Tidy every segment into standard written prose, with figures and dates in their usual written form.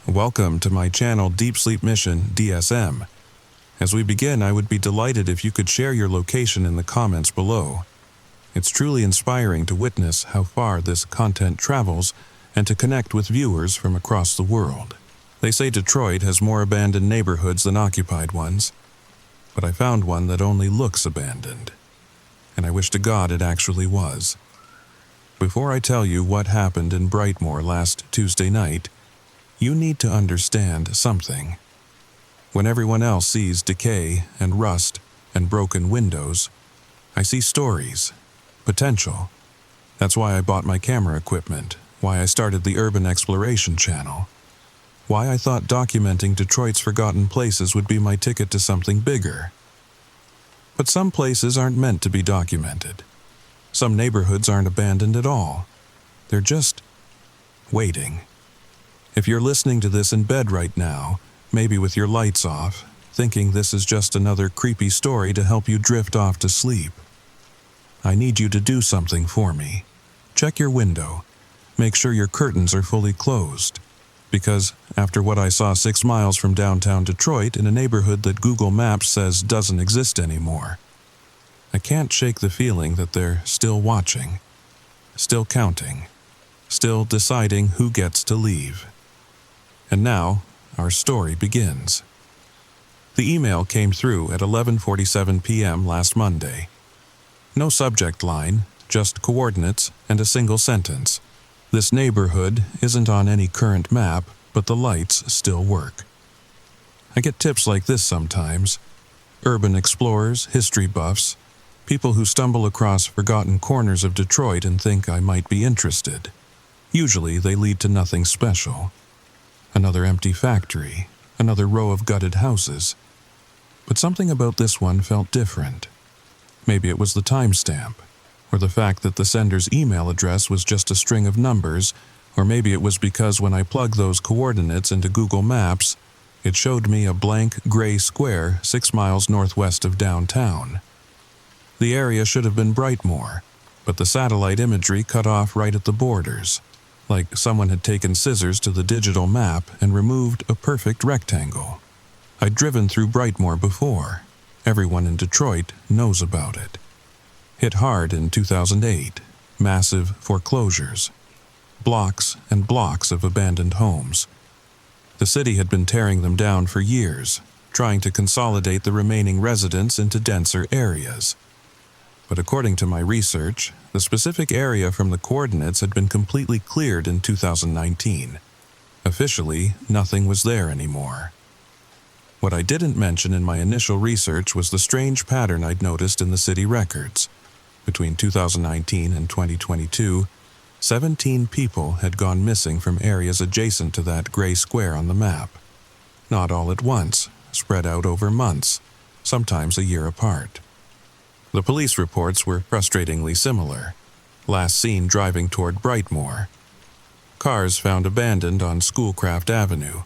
Welcome to my Channel Deep Sleep Mission-DSM. As we begin, I would be delighted if you could share your location in the comments below. It's truly inspiring to witness how far this content travels and to connect with viewers from across the world. They say Detroit has more abandoned neighborhoods than occupied ones, but I found one that only looks abandoned, and I wish to God it actually was. Before I tell you what happened in Brightmoor last Tuesday night, you need to understand something. When everyone else sees decay and rust and broken windows, I see stories, potential. That's why I bought my camera equipment, why I started the Urban Exploration channel, why I thought documenting Detroit's forgotten places would be my ticket to something bigger. But some places aren't meant to be documented. Some neighborhoods aren't abandoned at all. They're just waiting. If you're listening to this in bed right now, maybe with your lights off, thinking this is just another creepy story to help you drift off to sleep, I need you to do something for me. Check your window. Make sure your curtains are fully closed. Because after what I saw 6 miles from downtown Detroit in a neighborhood that Google Maps says doesn't exist anymore, I can't shake the feeling that they're still watching, still counting, still deciding who gets to leave. And now, our story begins. The email came through at 11:47 p.m. last Monday. No subject line, just coordinates and a single sentence. This neighborhood isn't on any current map, but the lights still work. I get tips like this sometimes. Urban explorers, history buffs, people who stumble across forgotten corners of Detroit and think I might be interested. Usually they lead to nothing special. Another empty factory, another row of gutted houses. But something about this one felt different. Maybe it was the timestamp, or the fact that the sender's email address was just a string of numbers, or maybe it was because when I plugged those coordinates into Google Maps, it showed me a blank gray square 6 miles northwest of downtown. The area should have been Brightmoor, but the satellite imagery cut off right at the borders, like someone had taken scissors to the digital map and removed a perfect rectangle. I'd driven through Brightmoor before. Everyone in Detroit knows about it. Hit hard in 2008, massive foreclosures, blocks and blocks of abandoned homes. The city had been tearing them down for years, trying to consolidate the remaining residents into denser areas. But according to my research, the specific area from the coordinates had been completely cleared in 2019. Officially, nothing was there anymore. What I didn't mention in my initial research was the strange pattern I'd noticed in the city records. Between 2019 and 2022, 17 people had gone missing from areas adjacent to that gray square on the map. Not all at once, spread out over months, sometimes a year apart. The police reports were frustratingly similar. Last seen driving toward Brightmoor. Cars found abandoned on Schoolcraft Avenue.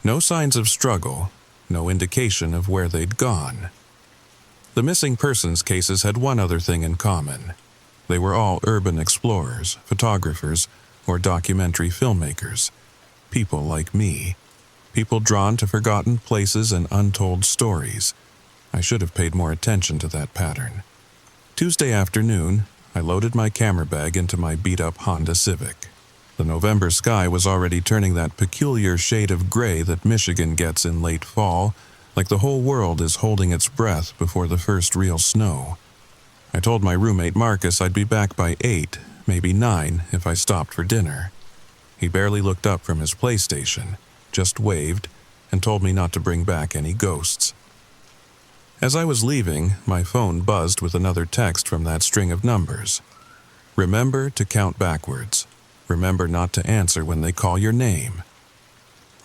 No signs of struggle, no indication of where they'd gone. The missing persons cases had one other thing in common. They were all urban explorers, photographers, or documentary filmmakers. People like me. People drawn to forgotten places and untold stories. I should have paid more attention to that pattern. Tuesday afternoon, I loaded my camera bag into my beat-up Honda Civic. The November sky was already turning that peculiar shade of gray that Michigan gets in late fall, like the whole world is holding its breath before the first real snow. I told my roommate Marcus I'd be back by 8, maybe 9, if I stopped for dinner. He barely looked up from his PlayStation, just waved, and told me not to bring back any ghosts. As I was leaving, my phone buzzed with another text from that string of numbers. Remember to count backwards. Remember not to answer when they call your name.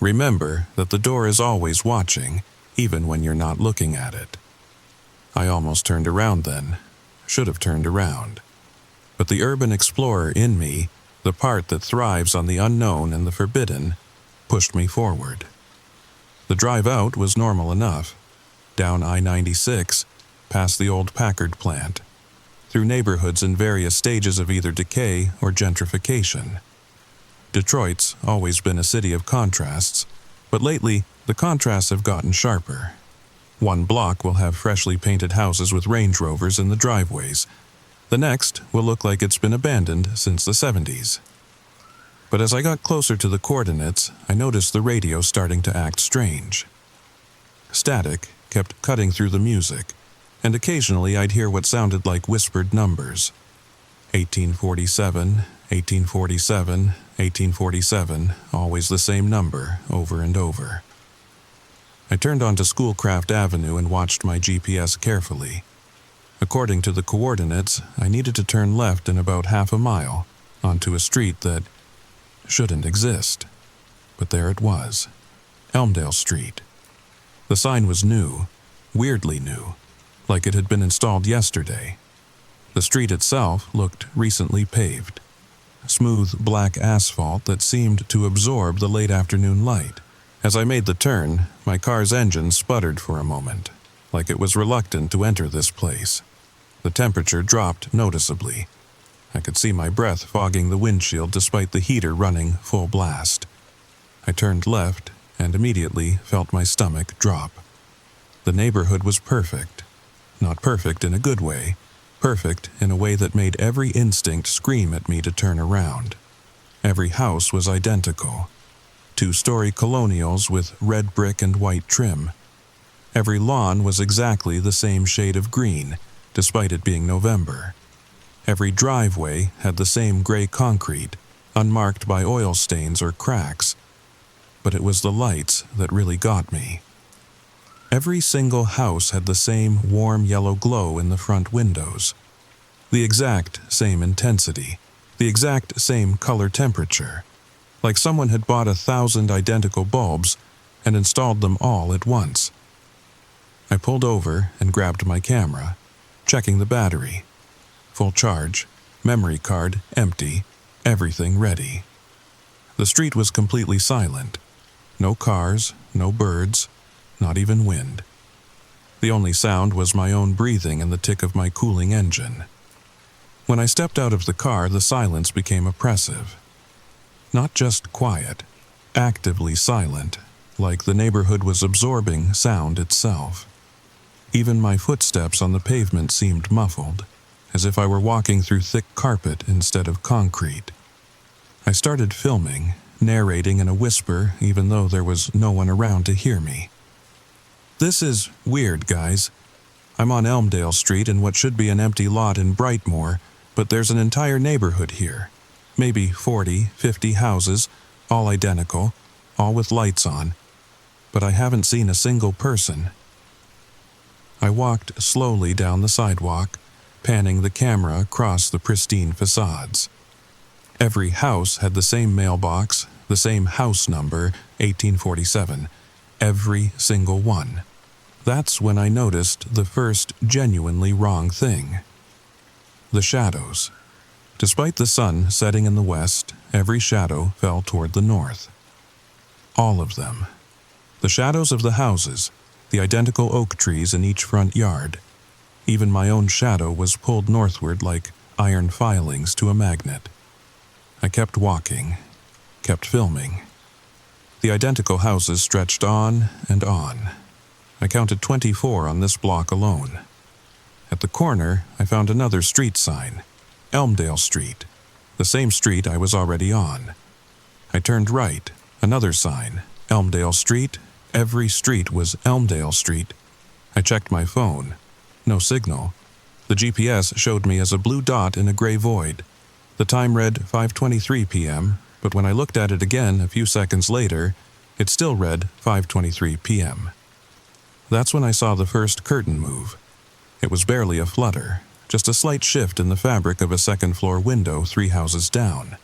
Remember that the door is always watching, even when you're not looking at it. I almost turned around then. Should have turned around. But the urban explorer in me, the part that thrives on the unknown and the forbidden, pushed me forward. The drive out was normal enough. Down I-96, past the old Packard plant, through neighborhoods in various stages of either decay or gentrification. Detroit's always been a city of contrasts, but lately the contrasts have gotten sharper. One block will have freshly painted houses with Range Rovers in the driveways. The next will look like it's been abandoned since the 70s. But as I got closer to the coordinates, I noticed the radio starting to act strange. Static kept cutting through the music, and occasionally I'd hear what sounded like whispered numbers. 1847, 1847, 1847, always the same number, over and over. I turned onto Schoolcraft Avenue and watched my GPS carefully. According to the coordinates, I needed to turn left in about half a mile, onto a street that shouldn't exist. But there it was, Elmdale Street. The sign was new, weirdly new, like it had been installed yesterday. The street itself looked recently paved. Smooth black asphalt that seemed to absorb the late afternoon light. As I made the turn, my car's engine sputtered for a moment, like it was reluctant to enter this place. The temperature dropped noticeably. I could see my breath fogging the windshield despite the heater running full blast. I turned left and immediately felt my stomach drop. The neighborhood was perfect. Not perfect in a good way, perfect in a way that made every instinct scream at me to turn around. Every house was identical. Two-story colonials with red brick and white trim. Every lawn was exactly the same shade of green, despite it being November. Every driveway had the same gray concrete, unmarked by oil stains or cracks. But it was the lights that really got me. Every single house had the same warm yellow glow in the front windows. The exact same intensity, the exact same color temperature. Like someone had bought 1,000 identical bulbs and installed them all at once. I pulled over and grabbed my camera, checking the battery. Full charge, memory card empty, everything ready. The street was completely silent. No cars, no birds, not even wind. The only sound was my own breathing and the tick of my cooling engine. When I stepped out of the car, the silence became oppressive. Not just quiet, actively silent, like the neighborhood was absorbing sound itself. Even my footsteps on the pavement seemed muffled, as if I were walking through thick carpet instead of concrete. I started filming, narrating in a whisper even though there was no one around to hear me. This is weird, guys. I'm on Elmdale Street in what should be an empty lot in Brightmoor, but there's an entire neighborhood here. Maybe 40, 50 houses, all identical, all with lights on. But I haven't seen a single person. I walked slowly down the sidewalk, panning the camera across the pristine facades. Every house had the same mailbox, the same house number, 1847. Every single one. That's when I noticed the first genuinely wrong thing. The shadows. Despite the sun setting in the west, every shadow fell toward the north. All of them. The shadows of the houses, the identical oak trees in each front yard. Even my own shadow was pulled northward like iron filings to a magnet. I kept walking, kept filming. The identical houses stretched on and on. I counted 24 on this block alone. At the corner, I found another street sign. Elmdale Street, the same street I was already on. I turned right, another sign, Elmdale Street. Every street was Elmdale Street. I checked my phone. No signal. The GPS showed me as a blue dot in a gray void. The time read 5:23 p.m., but when I looked at it again a few seconds later, it still read 5:23 p.m. That's when I saw the first curtain move. It was barely a flutter, just a slight shift in the fabric of a second-floor window 3 houses down.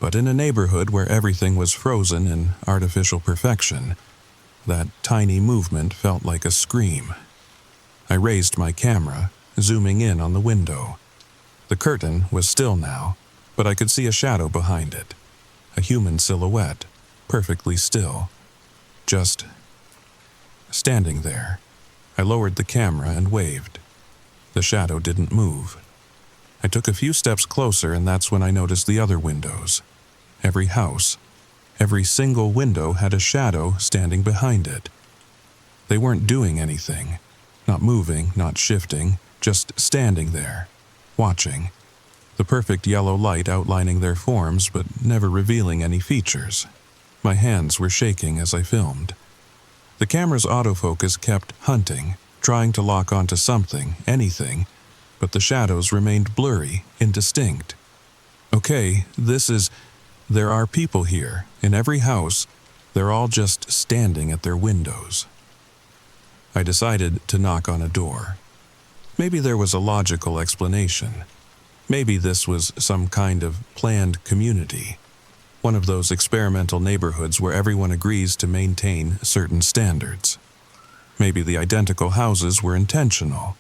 But in a neighborhood where everything was frozen in artificial perfection, that tiny movement felt like a scream. I raised my camera, zooming in on the window. The curtain was still now, but I could see a shadow behind it. A human silhouette, perfectly still. Just standing there. I lowered the camera and waved. The shadow didn't move. I took a few steps closer, and that's when I noticed the other windows. every house. Every single window had a shadow standing behind it. They weren't doing anything, not moving, not shifting, just standing there, watching. The perfect yellow light outlining their forms but never revealing any features. My hands were shaking as I filmed. The camera's autofocus kept hunting, trying to lock onto something, anything, but the shadows remained blurry, indistinct. Okay, there are people here, in every house. They're all just standing at their windows. I decided to knock on a door. Maybe there was a logical explanation. Maybe this was some kind of planned community. One of those experimental neighborhoods where everyone agrees to maintain certain standards. Maybe the identical houses were intentional.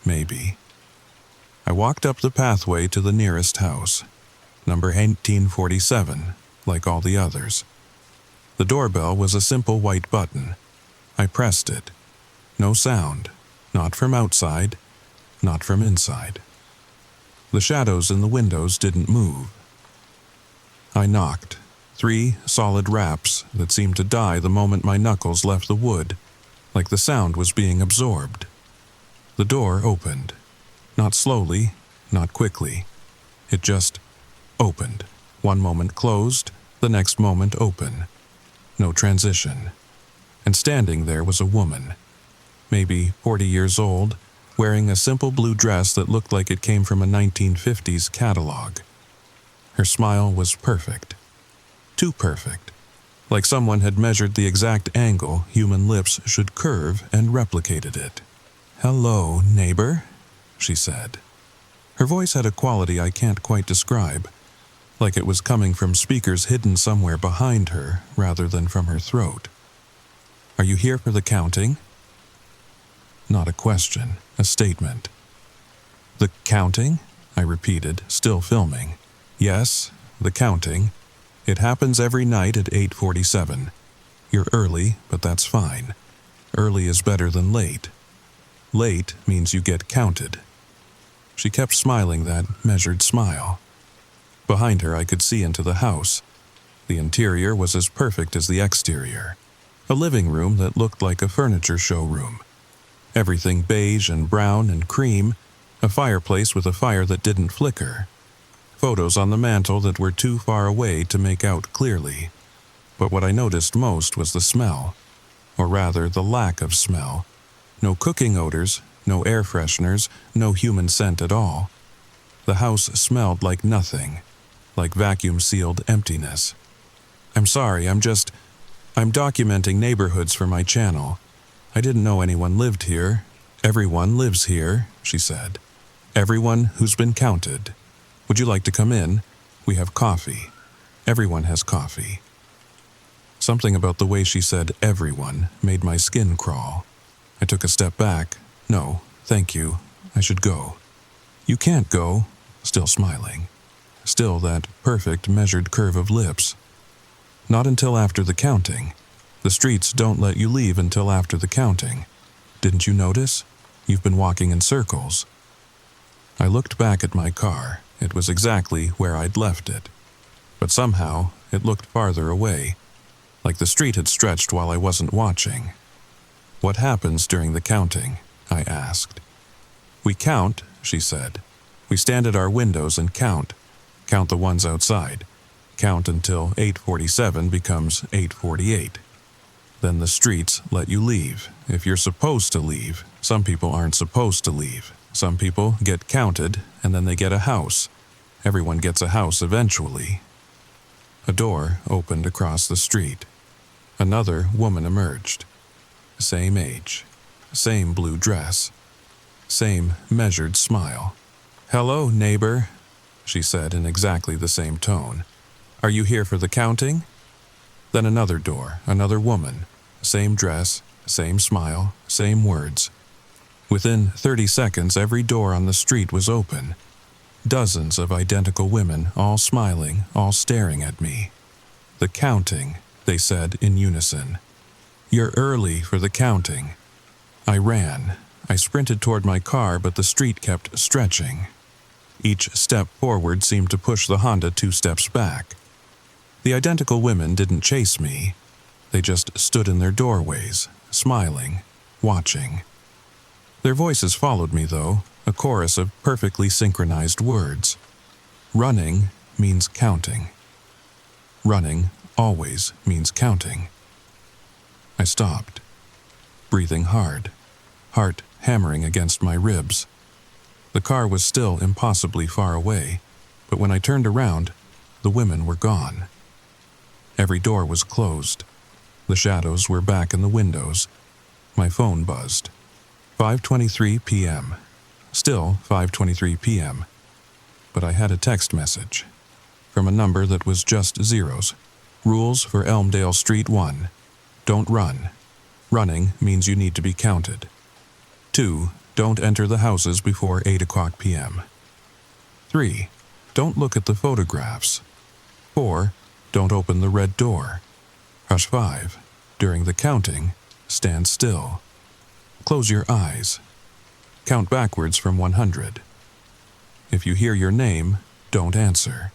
Maybe. I walked up the pathway to the nearest house, number 1847, like all the others. The doorbell was a simple white button. I pressed it. No sound, not from outside, not from inside. The shadows in the windows didn't move. I knocked, 3 solid raps that seemed to die the moment my knuckles left the wood, like the sound was being absorbed. The door opened. Not slowly, not quickly. It just opened. One moment closed, the next moment open. No transition. And standing there was a woman, maybe 40 years old, wearing a simple blue dress that looked like it came from a 1950s catalog. Her smile was perfect. Too perfect. Like someone had measured the exact angle human lips should curve and replicated it. "Hello, neighbor," she said. Her voice had a quality I can't quite describe, like it was coming from speakers hidden somewhere behind her rather than from her throat. "Are you here for the counting?" Not a question, a statement. "The counting?" I repeated, still filming. "Yes, the counting. It happens every night at 8:47. You're early, but that's fine. Early is better than late. Late means you get counted." She kept smiling that measured smile. Behind her I could see into the house. The interior was as perfect as the exterior. A living room that looked like a furniture showroom. Everything beige and brown and cream, a fireplace with a fire that didn't flicker. Photos on the mantel that were too far away to make out clearly. But what I noticed most was the smell, or rather the lack of smell. No cooking odors, no air fresheners, no human scent at all. The house smelled like nothing, like vacuum-sealed emptiness. "I'm sorry, I'm documenting neighborhoods for my channel. I didn't know anyone lived here." "Everyone lives here," she said. "Everyone who's been counted. Would you like to come in? We have coffee. Everyone has coffee." Something about the way she said everyone made my skin crawl. I took a step back. "No, thank you. I should go." "You can't go," still smiling. Still that perfect measured curve of lips. "Not until after the counting. The streets don't let you leave until after the counting. Didn't you notice? You've been walking in circles." I looked back at my car. It was exactly where I'd left it. But somehow, it looked farther away, like the street had stretched while I wasn't watching. "What happens during the counting?" I asked. "We count," she said. "We stand at our windows and count. Count the ones outside. Count until 8:47 becomes 8:48. Then the streets let you leave. If you're supposed to leave, some people aren't supposed to leave. Some people get counted, and then they get a house. Everyone gets a house eventually." A door opened across the street. Another woman emerged. Same age. Same blue dress. Same measured smile. "Hello, neighbor," she said in exactly the same tone. "Are you here for the counting?" Then another door, another woman. Same dress, same smile, same words. Within 30 seconds, every door on the street was open. Dozens of identical women, all smiling, all staring at me. "The counting," they said in unison. "You're early for the counting." I ran. I sprinted toward my car, but the street kept stretching. Each step forward seemed to push the Honda 2 steps back. The identical women didn't chase me. They just stood in their doorways, smiling, watching. Their voices followed me, though, a chorus of perfectly synchronized words. Running means counting. Running always means counting. I stopped, breathing hard, heart hammering against my ribs. The car was still impossibly far away, but when I turned around, the women were gone. Every door was closed. The shadows were back in the windows. My phone buzzed. 5:23 p.m. Still 5:23 p.m. But I had a text message from a number that was just zeros. Rules for Elmdale Street 1. Don't run. Running means you need to be counted. 2. Don't enter the houses before 8 o'clock p.m. 3. Don't look at the photographs. 4. Don't open the red door. Hush 5. During the counting, stand still. Close your eyes. Count backwards from 100. If you hear your name, don't answer.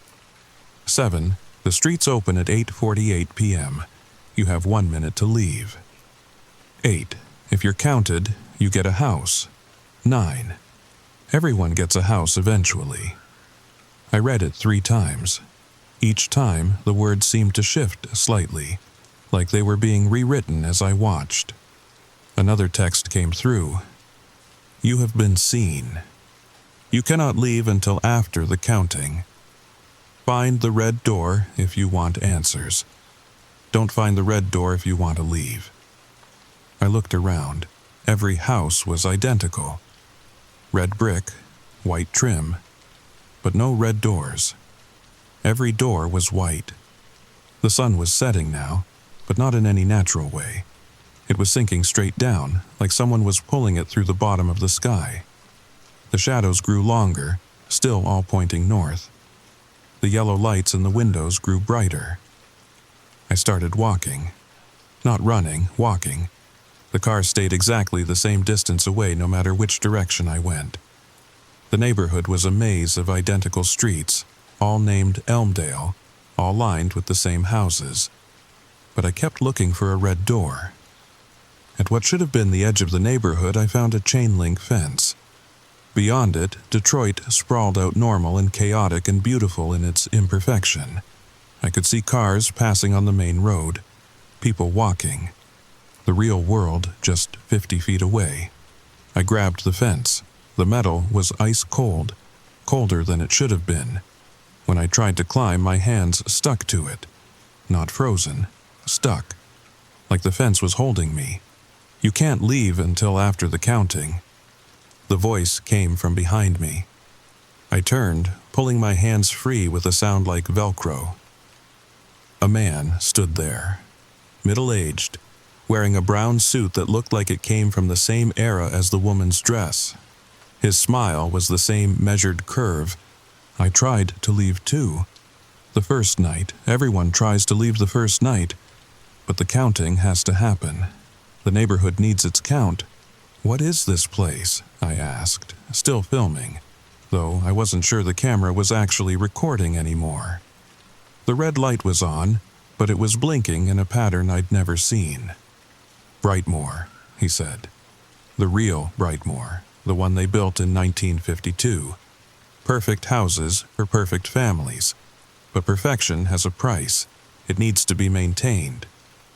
7. The streets open at 8:48 p.m. You have 1 minute to leave. 8. If you're counted, you get a house. 9. Everyone gets a house eventually. I read it 3 times. Each time, the words seemed to shift slightly, like they were being rewritten as I watched. Another text came through. You have been seen. You cannot leave until after the counting. Find the red door if you want answers. Don't find the red door if you want to leave. I looked around. Every house was identical. Red brick, white trim, but no red doors. Every door was white. The sun was setting now, but not in any natural way. It was sinking straight down, like someone was pulling it through the bottom of the sky. The shadows grew longer, still all pointing north. The yellow lights in the windows grew brighter. I started walking. Not running, walking. The car stayed exactly the same distance away no matter which direction I went. The neighborhood was a maze of identical streets, all named Elmdale, all lined with the same houses. But I kept looking for a red door. At what should have been the edge of the neighborhood, I found a chain-link fence. Beyond it, Detroit sprawled out normal and chaotic and beautiful in its imperfection. I could see cars passing on the main road, people walking. The real world just 50 feet away. I grabbed the fence. The metal was ice cold, colder than it should have been. When I tried to climb, my hands stuck to it. Not frozen, stuck. Like the fence was holding me. You can't leave until after the counting. The voice came from behind me. I turned, pulling my hands free with a sound like Velcro. A man stood there, middle-aged, wearing a brown suit that looked like it came from the same era as the woman's dress. His smile was the same measured curve. I tried to leave too. The first night, everyone tries to leave the first night, but the counting has to happen. The neighborhood needs its count. What is this place? I asked, still filming, though I wasn't sure the camera was actually recording anymore. The red light was on, but it was blinking in a pattern I'd never seen. Brightmoor, he said. The real Brightmoor, the one they built in 1952. Perfect houses for perfect families. But perfection has a price. It needs to be maintained.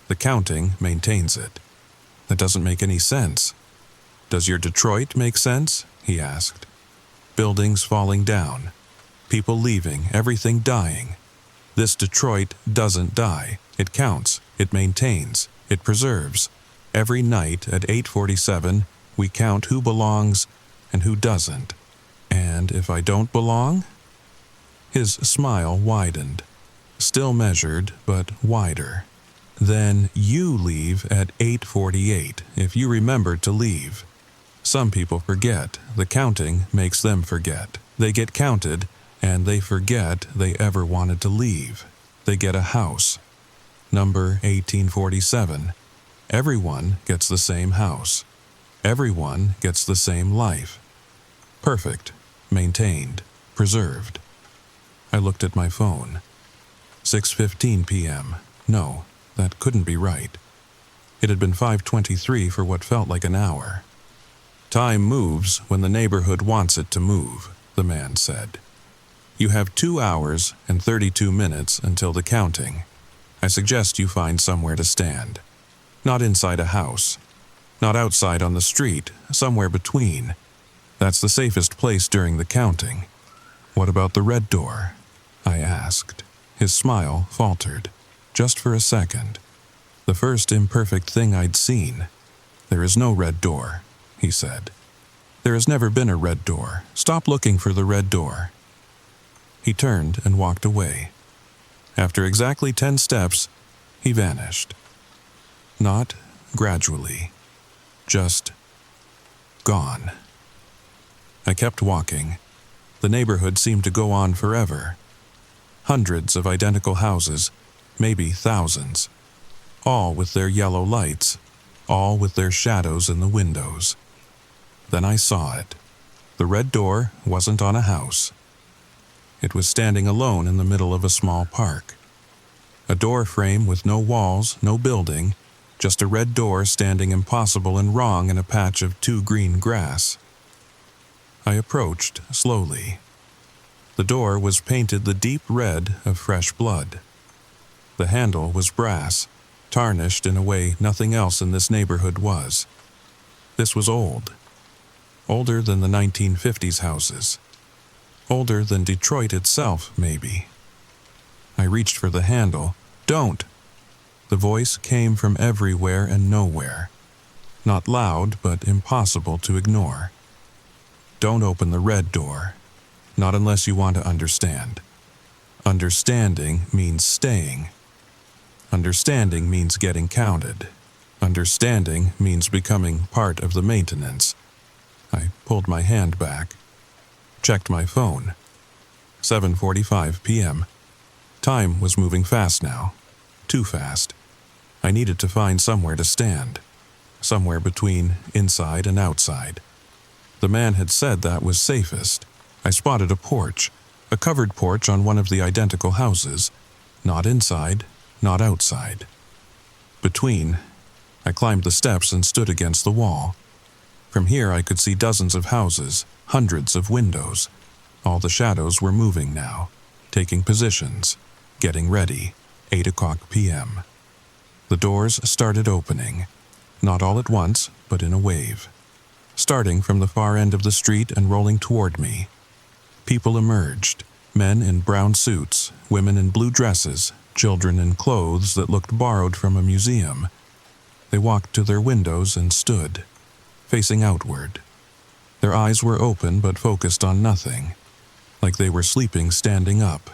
The counting maintains it. That doesn't make any sense. Does your Detroit make sense? He asked. Buildings falling down. People leaving, everything dying. This Detroit doesn't die. It counts. It maintains. It preserves. Every night at 8:47, we count who belongs and who doesn't. And if I don't belong? His smile widened. Still measured, but wider. Then you leave at 8:48 if you remember to leave. Some people forget. The counting makes them forget. They get counted, and they forget they ever wanted to leave. They get a house. Number 1847. Everyone gets the same house. Everyone gets the same life. Perfect, maintained, preserved. I looked at my phone. 6:15 p.m. No, that couldn't be right. It had been 5:23 for what felt like an hour. Time moves when the neighborhood wants it to move, the man said. You have 2 hours and 32 minutes until the counting. I suggest you find somewhere to stand. Not inside a house. Not outside on the street, somewhere between. That's the safest place during the counting. What about the red door? I asked. His smile faltered, just for a second. The first imperfect thing I'd seen. There is no red door, he said. There has never been a red door. Stop looking for the red door. He turned and walked away. After exactly 10 steps, he vanished. Not gradually, just gone. I kept walking. The neighborhood seemed to go on forever. Hundreds of identical houses, maybe thousands, all with their yellow lights, all with their shadows in the windows. Then I saw it. The red door wasn't on a house. It was standing alone in the middle of a small park. A door frame with no walls, no building, just a red door standing impossible and wrong in a patch of too green grass. I approached slowly. The door was painted the deep red of fresh blood. The handle was brass, tarnished in a way nothing else in this neighborhood was. This was old. Older than the 1950s houses. Older than Detroit itself, maybe. I reached for the handle. Don't! The voice came from everywhere and nowhere. Not loud, but impossible to ignore. Don't open the red door. Not unless you want to understand. Understanding means staying. Understanding means getting counted. Understanding means becoming part of the maintenance. I pulled my hand back. Checked my phone. 7:45 p.m. Time was moving fast now. Too fast. I needed to find somewhere to stand. Somewhere between inside and outside. The man had said that was safest. I spotted a porch. A covered porch on one of the identical houses. Not inside, not outside. Between. I climbed the steps and stood against the wall. From here I could see dozens of houses, hundreds of windows. All the shadows were moving now, taking positions, getting ready. 8 o'clock p.m. The doors started opening, not all at once, but in a wave. Starting from the far end of the street and rolling toward me. People emerged, men in brown suits, women in blue dresses, children in clothes that looked borrowed from a museum. They walked to their windows and stood, facing outward. Their eyes were open but focused on nothing, like they were sleeping standing up.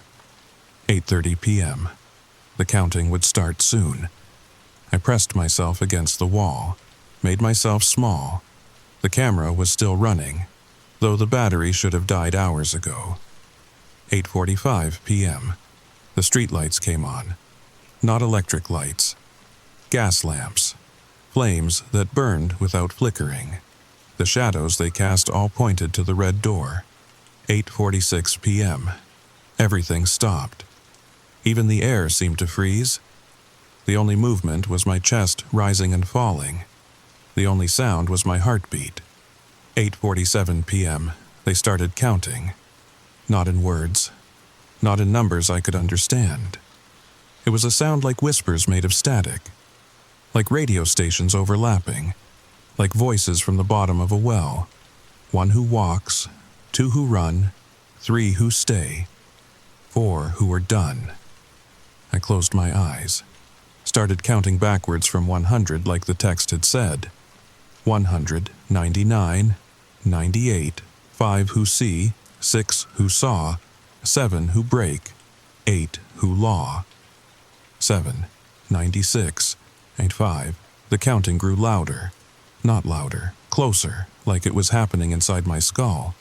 8:30 p.m. The counting would start soon. I pressed myself against the wall, made myself small. The camera was still running, though the battery should have died hours ago. 8:45 p.m. The streetlights came on. Not electric lights. Gas lamps. Flames that burned without flickering. The shadows they cast all pointed to the red door. 8:46 p.m. Everything stopped. Even the air seemed to freeze. The only movement was my chest rising and falling. The only sound was my heartbeat. 8:47 p.m. They started counting. Not in words. Not in numbers I could understand. It was a sound like whispers made of static. Like radio stations overlapping. Like voices from the bottom of a well. 1 who walks, 2 who run, 3 who stay, 4 who are done. I closed my eyes. Started counting backwards from 100 like the text had said. 100, 99, 98, 5 who see, 6 who saw, 7 who break, 8 who law. 7, 96, 85. The counting grew louder. Not louder, closer, like it was happening inside my skull.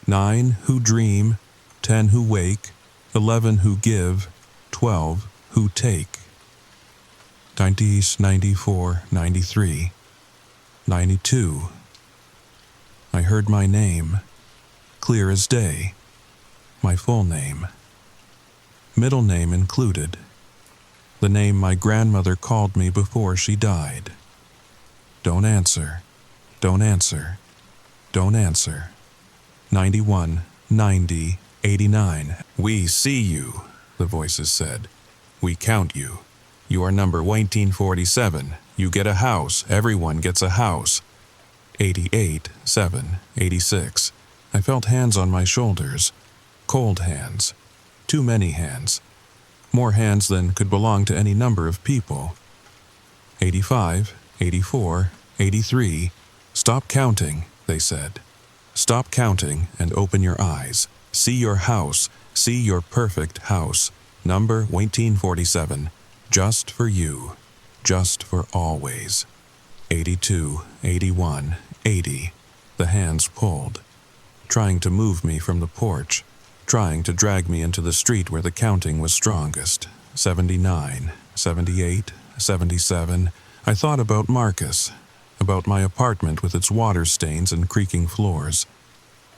9 who dream, 10 who wake, 11 who give, 12 who take. 90s, 94, 93, 92. I heard my name, clear as day, my full name. middle name included. The name my grandmother called me before she died. Don't answer. Don't answer. Don't answer. 91, 90, 89. We see you, the voices said. We count you. You are number 1847. You get a house. Everyone gets a house. 88, 7, 86. I felt hands on my shoulders. Cold hands. Too many hands. More hands than could belong to any number of people. 85, 84, 83. Stop counting, they said. Stop counting and open your eyes. See your house. See your perfect house. Number 1847. Just for you. Just for always. 82, 81, 80. The hands pulled. Trying to move me from the porch. Trying to drag me into the street where the counting was strongest. 79, 78, 77. I thought about Marcus. About my apartment with its water stains and creaking floors.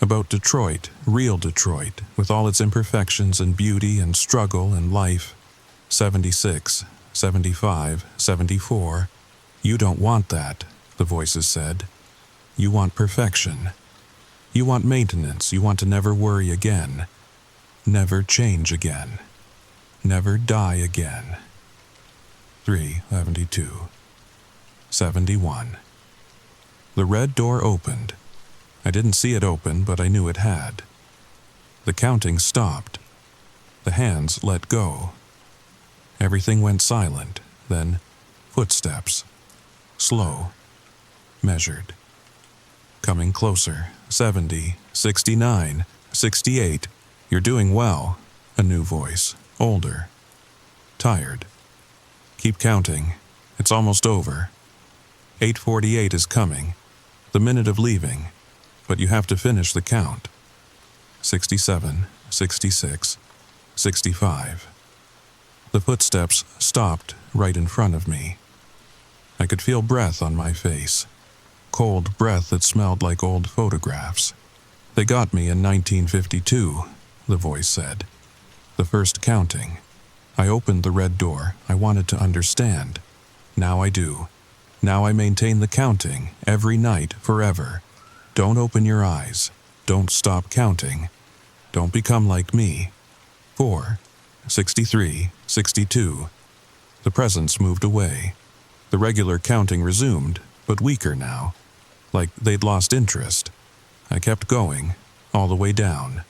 About Detroit, real Detroit, with all its imperfections and beauty and struggle and life. 76, 75, 74. You don't want that, the voices said. You want perfection. You want maintenance. You want to never worry again. Never change again. Never die again. 372. 71. The red door opened. I didn't see it open, but I knew it had. The counting stopped. The hands let go. Everything went silent. Then, footsteps. Slow. Measured. Coming closer. 70, 69, 68. You're doing well. A new voice. Older. Tired. Keep counting. It's almost over. 8:48 is coming. The minute of leaving. But you have to finish the count. 67, 66, 65. The footsteps stopped right in front of me. I could feel breath on my face. Cold breath that smelled like old photographs. They got me in 1952, the voice said. The first counting. I opened the red door. I wanted to understand. Now I do. Now I maintain the counting, every night, forever. Don't open your eyes. Don't stop counting. Don't become like me. 4, 63, 62. The presence moved away. The regular counting resumed, but weaker now. Like they'd lost interest. I kept going, all the way down.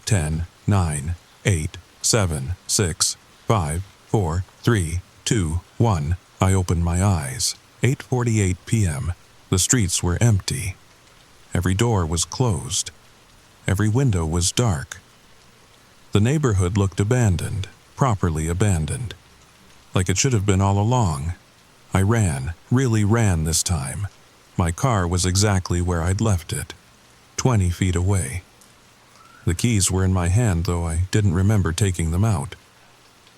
10, 9, 8, 7, 6, 5, 4, 3, 2, 1. I opened my eyes. 8:48 p.m. The streets were empty. Every door was closed. Every window was dark. The neighborhood looked abandoned, properly abandoned. Like it should have been all along. I ran, really ran this time. My car was exactly where I'd left it, 20 feet away. The keys were in my hand, though I didn't remember taking them out.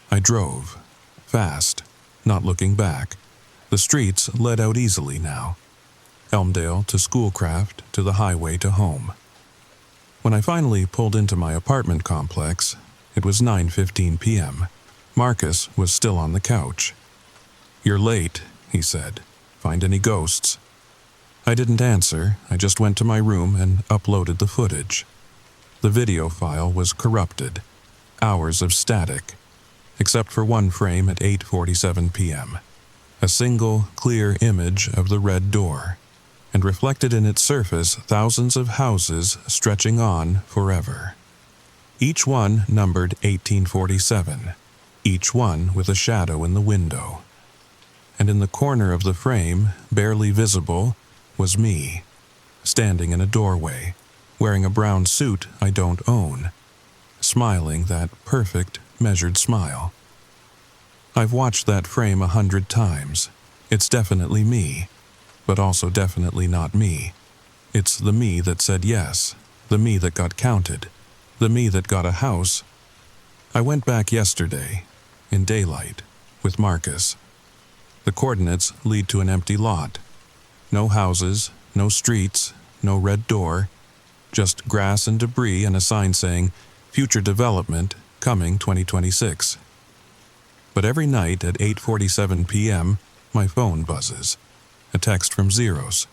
I drove, fast, not looking back. The streets led out easily now. Elmdale to Schoolcraft to the highway to home. When I finally pulled into my apartment complex, it was 9:15 p.m. Marcus was still on the couch. "You're late," he said. "Find any ghosts?" I didn't answer. I just went to my room and uploaded the footage. The video file was corrupted. Hours of static. Except for one frame at 8:47 p.m. A single, clear image of the red door, and reflected in its surface thousands of houses stretching on forever. Each one numbered 1847, each one with a shadow in the window. And in the corner of the frame, barely visible, was me, standing in a doorway, wearing a brown suit I don't own, smiling that perfect, measured smile. I've watched that frame 100 times. It's definitely me, but also definitely not me. It's the me that said yes, the me that got counted, the me that got a house. I went back yesterday, in daylight, with Marcus. The coordinates lead to an empty lot. No houses, no streets, no red door, just grass and debris and a sign saying, "Future Development, coming 2026. But every night at 8:47 p.m., my phone buzzes. A text from Zeros.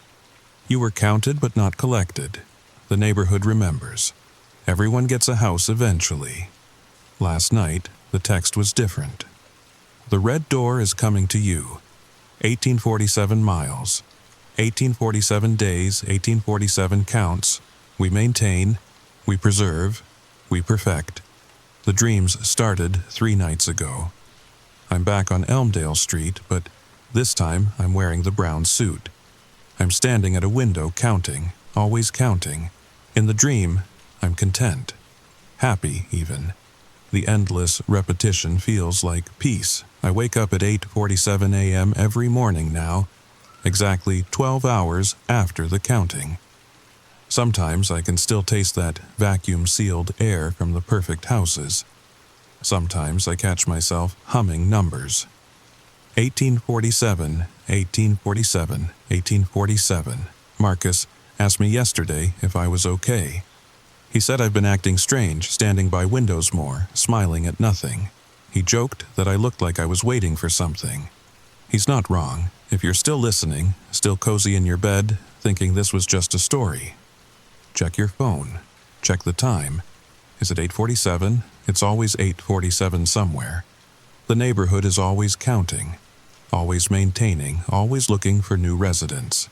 You were counted but not collected. The neighborhood remembers. Everyone gets a house eventually. Last night, the text was different. The red door is coming to you. 1847 miles. 1847 days, 1847 counts. We maintain, we preserve, we perfect. The dreams started 3 nights ago. I'm back on Elmdale Street, but this time I'm wearing the brown suit. I'm standing at a window counting, always counting. In the dream, I'm content. Happy, even. The endless repetition feels like peace. I wake up at 8:47 a.m. every morning now, exactly 12 hours after the counting. Sometimes I can still taste that vacuum-sealed air from the perfect houses. Sometimes I catch myself humming numbers. 1847, 1847, 1847. Marcus asked me yesterday if I was okay. He said I've been acting strange, standing by windows more, smiling at nothing. He joked that I looked like I was waiting for something. He's not wrong. If you're still listening, still cozy in your bed, thinking this was just a story, check your phone. Check the time. Is it 8:47? It's always 8:47 somewhere. The neighborhood is always counting, always maintaining, always looking for new residents.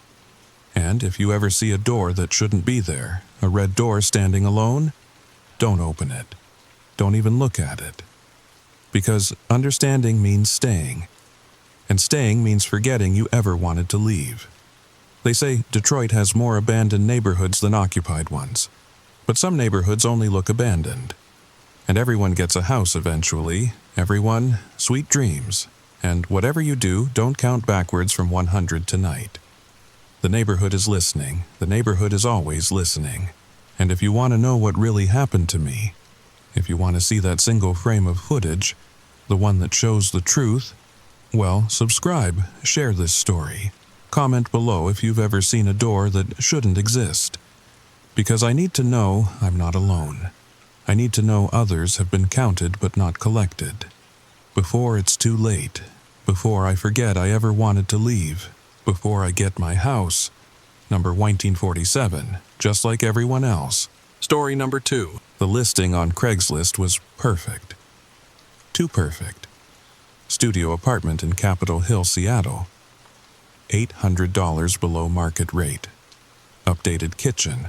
And if you ever see a door that shouldn't be there, a red door standing alone, don't open it. Don't even look at it. Because understanding means staying. And staying means forgetting you ever wanted to leave. They say Detroit has more abandoned neighborhoods than occupied ones. But some neighborhoods only look abandoned. And everyone gets a house eventually. Everyone, sweet dreams. And whatever you do, don't count backwards from 100 tonight. The neighborhood is listening. The neighborhood is always listening. And if you want to know what really happened to me, if you want to see that single frame of footage, the one that shows the truth, well, subscribe, share this story. Comment below if you've ever seen a door that shouldn't exist. Because I need to know I'm not alone. I need to know others have been counted but not collected. Before it's too late. Before I forget I ever wanted to leave. Before I get my house. Number 1947, just like everyone else. Story number 2. The listing on Craigslist was perfect. Too perfect. Studio apartment in Capitol Hill, Seattle. $800 below market rate. Updated kitchen.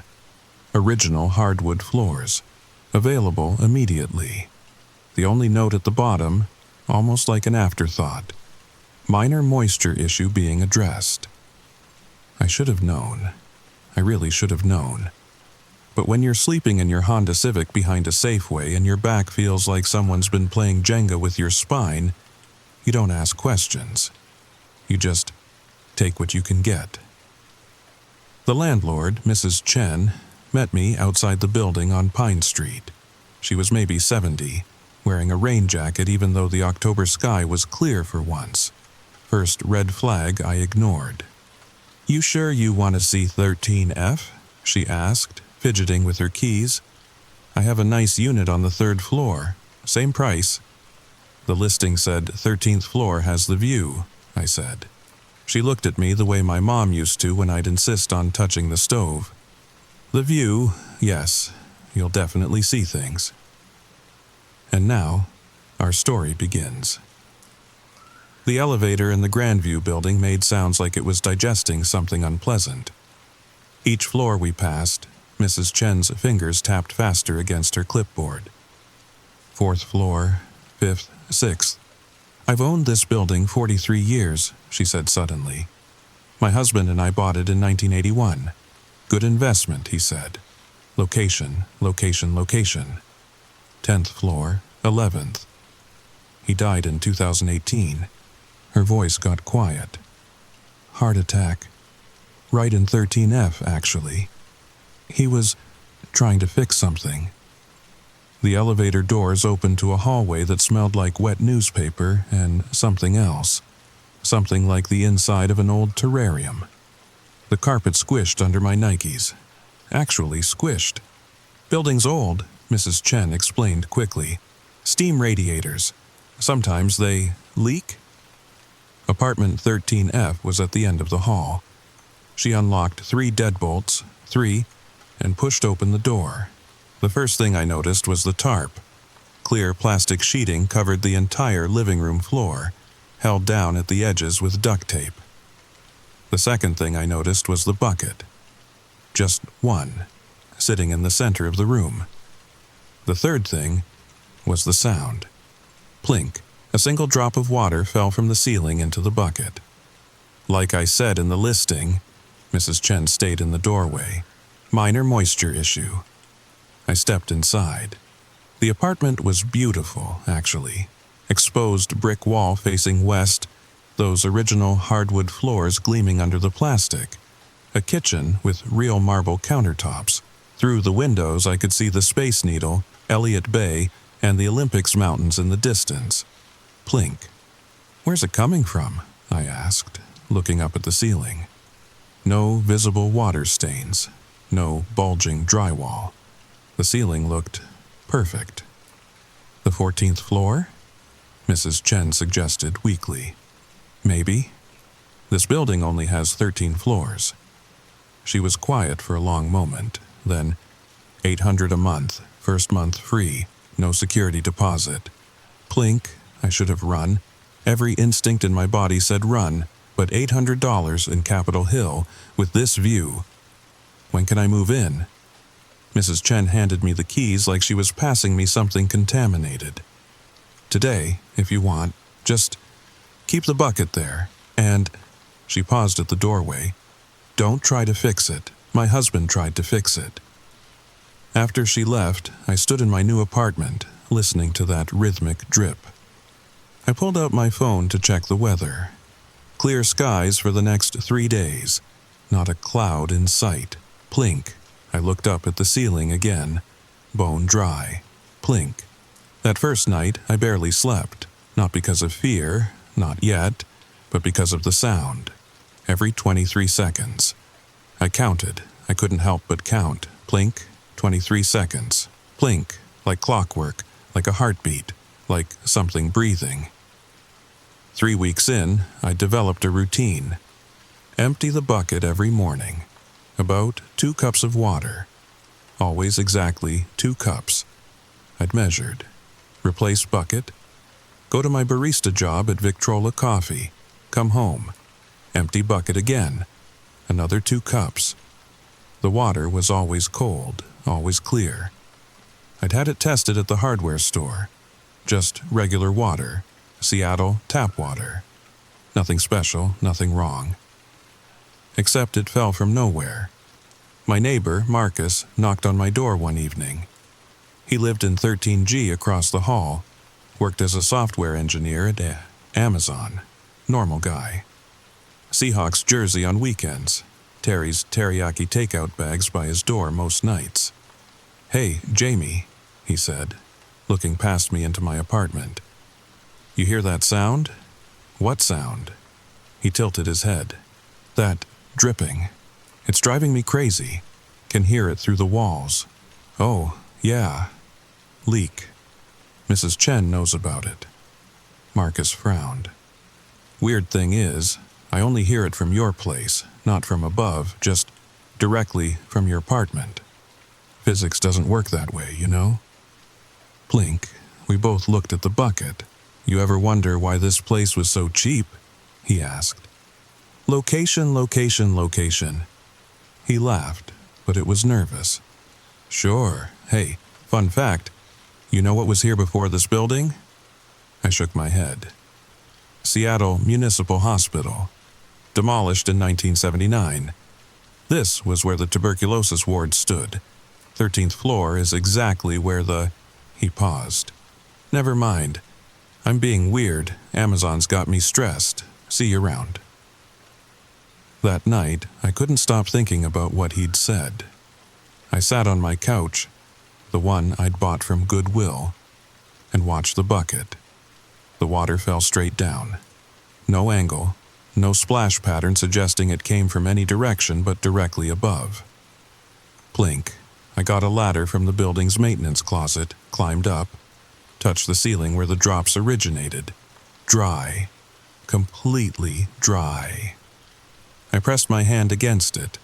Original hardwood floors. Available immediately. The only note at the bottom, almost like an afterthought. Minor moisture issue being addressed. I should have known. I really should have known. But when you're sleeping in your Honda Civic behind a Safeway and your back feels like someone's been playing Jenga with your spine, you don't ask questions. You just take what you can get. The landlord, Mrs. Chen, met me outside the building on Pine Street. She was maybe 70, wearing a rain jacket even though the October sky was clear for once. First red flag I ignored. "You sure you want to see 13F?" she asked, fidgeting with her keys. "I have a nice unit on the 3rd floor. Same price." "The listing said 13th floor has the view," I said. She looked at me the way my mom used to when I'd insist on touching the stove. "The view, yes, you'll definitely see things." And now, our story begins. The elevator in the Grandview building made sounds like it was digesting something unpleasant. Each floor we passed, Mrs. Chen's fingers tapped faster against her clipboard. 4th floor, 5th, 6th. "I've owned this building 43 years, she said suddenly. "My husband and I bought it in 1981. Good investment," he said. "Location, location, location. 10th floor, 11th. He died in 2018. Her voice got quiet. "Heart attack. Right in 13F, actually. He was trying to fix something." The elevator doors opened to a hallway that smelled like wet newspaper and something else. Something like the inside of an old terrarium. The carpet squished under my Nikes. Actually squished. "Building's old," Mrs. Chen explained quickly. Steam radiators. Sometimes they leak. Apartment 13F was at the end of the hall. She unlocked 3 deadbolts, and pushed open the door. The first thing I noticed was the tarp. Clear plastic sheeting covered the entire living room floor, held down at the edges with duct tape. The second thing I noticed was the bucket. Just one, sitting in the center of the room. The third thing was the sound. Plink. A single drop of water fell from the ceiling into the bucket. Like I said in the listing, Mrs. Chen stayed in the doorway. Minor moisture issue. I stepped inside. The apartment was beautiful, actually. Exposed brick wall facing west, those original hardwood floors gleaming under the plastic. A kitchen with real marble countertops. Through the windows I could see the Space Needle, Elliott Bay, and the Olympics Mountains in the distance. Plink. "Where's it coming from?" I asked, looking up at the ceiling. No visible water stains, no bulging drywall. The ceiling looked perfect. "The 14th floor?" Mrs. Chen suggested weakly. "Maybe. This building only has 13 floors." She was quiet for a long moment, then, $800 a month, first month free, no security deposit. Plink. I should have run. Every instinct in my body said run, but $800 in Capitol Hill, with this view. "When can I move in?" Mrs. Chen handed me the keys like she was passing me something contaminated. "Today, if you want. Just keep the bucket there, and..." She paused at the doorway. "Don't try to fix it. My husband tried to fix it." After she left, I stood in my new apartment, listening to that rhythmic drip. I pulled out my phone to check the weather. Clear skies for the next 3 days. Not a cloud in sight. Plink. I looked up at the ceiling again. Bone dry. Plink. That first night, I barely slept. Not because of fear, not yet, but because of the sound. Every 23 seconds. I counted. I couldn't help but count. Plink. 23 seconds. Plink. Like clockwork. Like a heartbeat. Like something breathing. 3 weeks in, I developed a routine. Empty the bucket every morning. About 2 cups of water. Always exactly 2 cups. I'd measured. Replace bucket. Go to my barista job at Victrola Coffee. Come home. Empty bucket again. Another 2 cups. The water was always cold, always clear. I'd had it tested at the hardware store. Just regular water. Seattle tap water. Nothing special, nothing wrong. Except it fell from nowhere. My neighbor, Marcus, knocked on my door one evening. He lived in 13G across the hall, worked as a software engineer at Amazon. Normal guy. Seahawks jersey on weekends. Terry's teriyaki takeout bags by his door most nights. "Hey, Jamie," he said, looking past me into my apartment. "You hear that sound?" "What sound?" He tilted his head. "That dripping. It's driving me crazy. Can hear it through the walls." "Oh, yeah. Leak. Mrs. Chen knows about it." Marcus frowned. "Weird thing is, I only hear it from your place, not from above, just directly from your apartment. Physics doesn't work that way, you know?" Plink. We both looked at the bucket. "You ever wonder why this place was so cheap?" he asked. "Location, location, location." He laughed, but it was nervous. "Sure. Hey, fun fact. You know what was here before this building?" I shook my head. "Seattle Municipal Hospital. Demolished in 1979. This was where the tuberculosis ward stood. 13th floor is exactly where the..." He paused. "Never mind. I'm being weird. Amazon's got me stressed. See you around." That night, I couldn't stop thinking about what he'd said. I sat on my couch, the one I'd bought from Goodwill, and watched the bucket. The water fell straight down. No angle, no splash pattern suggesting it came from any direction but directly above. Plink. I got a ladder from the building's maintenance closet, climbed up. touched the ceiling where the drops originated. Dry. Completely dry. I pressed my hand against it.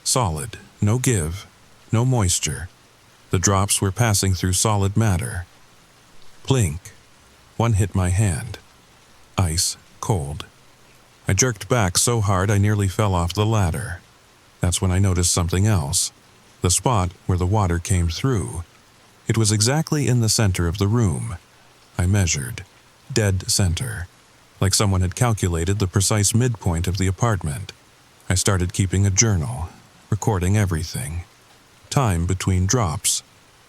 Solid. No give. No moisture. The drops were passing through solid matter. Plink. One hit my hand. Ice cold. I jerked back so hard I nearly fell off the ladder. That's when I noticed something else. The spot where the water came through. It was exactly in the center of the room. I measured. Dead center. Like someone had calculated the precise midpoint of the apartment. I started keeping a journal, recording everything. Time between drops.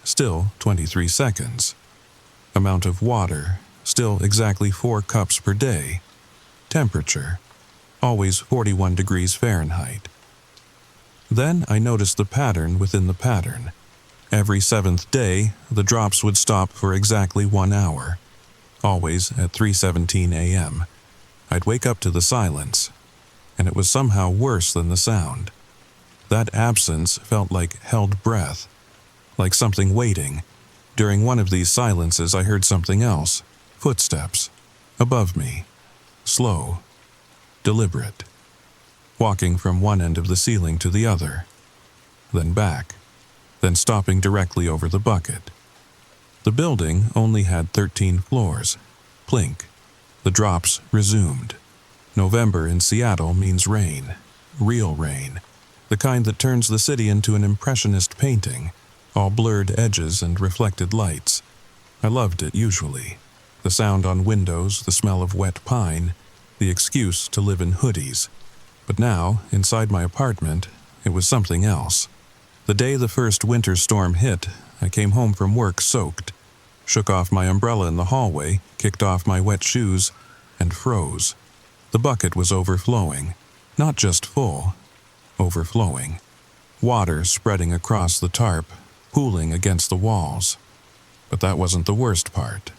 Still 23 seconds. Amount of water. Still exactly 4 cups per day. Temperature. Always 41 degrees Fahrenheit. Then I noticed the pattern within the pattern. Every 7th day, the drops would stop for exactly 1 hour. Always at 3:17 a.m. I'd wake up to the silence, and it was somehow worse than the sound. That absence felt like held breath, like something waiting. During one of these silences, I heard something else. Footsteps. Above me. Slow. Deliberate. Walking from one end of the ceiling to the other. Then back. Then stopping directly over the bucket. The building only had 13 floors. Plink. The drops resumed. November in Seattle means rain. Real rain. The kind that turns the city into an impressionist painting, all blurred edges and reflected lights. I loved it usually. The sound on windows, the smell of wet pine, the excuse to live in hoodies. But now, inside my apartment, it was something else. The day the first winter storm hit, I came home from work soaked, shook off my umbrella in the hallway, kicked off my wet shoes, and froze. The bucket was overflowing. Not just full, overflowing. Water spreading across the tarp, pooling against the walls. But that wasn't the worst part.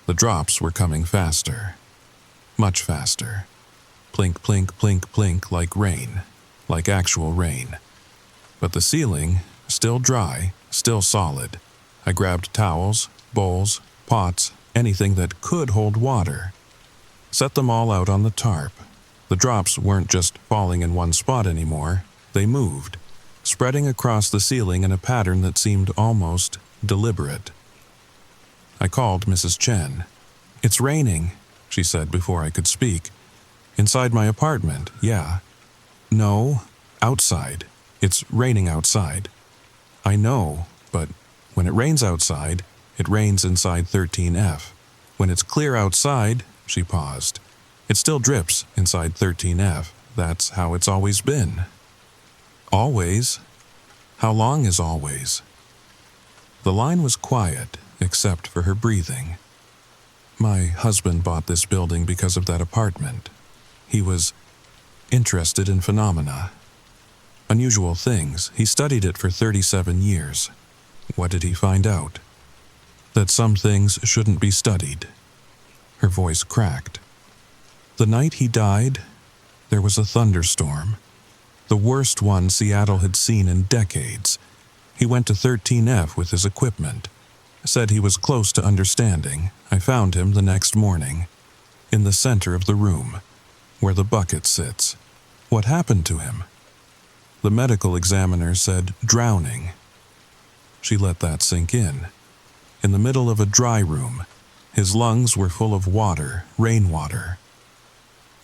The drops were coming faster. Much faster. Plink, plink, plink, plink, like rain. Like actual rain. But the ceiling, still dry, still solid. I grabbed towels, bowls, pots, anything that could hold water. Set them all out on the tarp. The drops weren't just falling in one spot anymore. They moved, spreading across the ceiling in a pattern that seemed almost deliberate. I called Mrs. Chen. "It's raining," she said before I could speak. "Inside my apartment, yeah." "No, outside. It's raining outside." "I know, but when it rains outside, it rains inside 13F. When it's clear outside," she paused, "it still drips inside 13F. That's how it's always been." "Always? How long is always?" The line was quiet, except for her breathing. "My husband bought this building because of that apartment. He was interested in phenomena. Unusual things. He studied it for 37 years. What did he find out? That some things shouldn't be studied." Her voice cracked. "The night he died, there was a thunderstorm. The worst one Seattle had seen in decades. He went to 13F with his equipment. Said he was close to understanding. I found him the next morning. In the center of the room, where the bucket sits. What happened to him? The medical examiner said drowning." She let that sink in. In the middle of a dry room, his lungs were full of water, rainwater.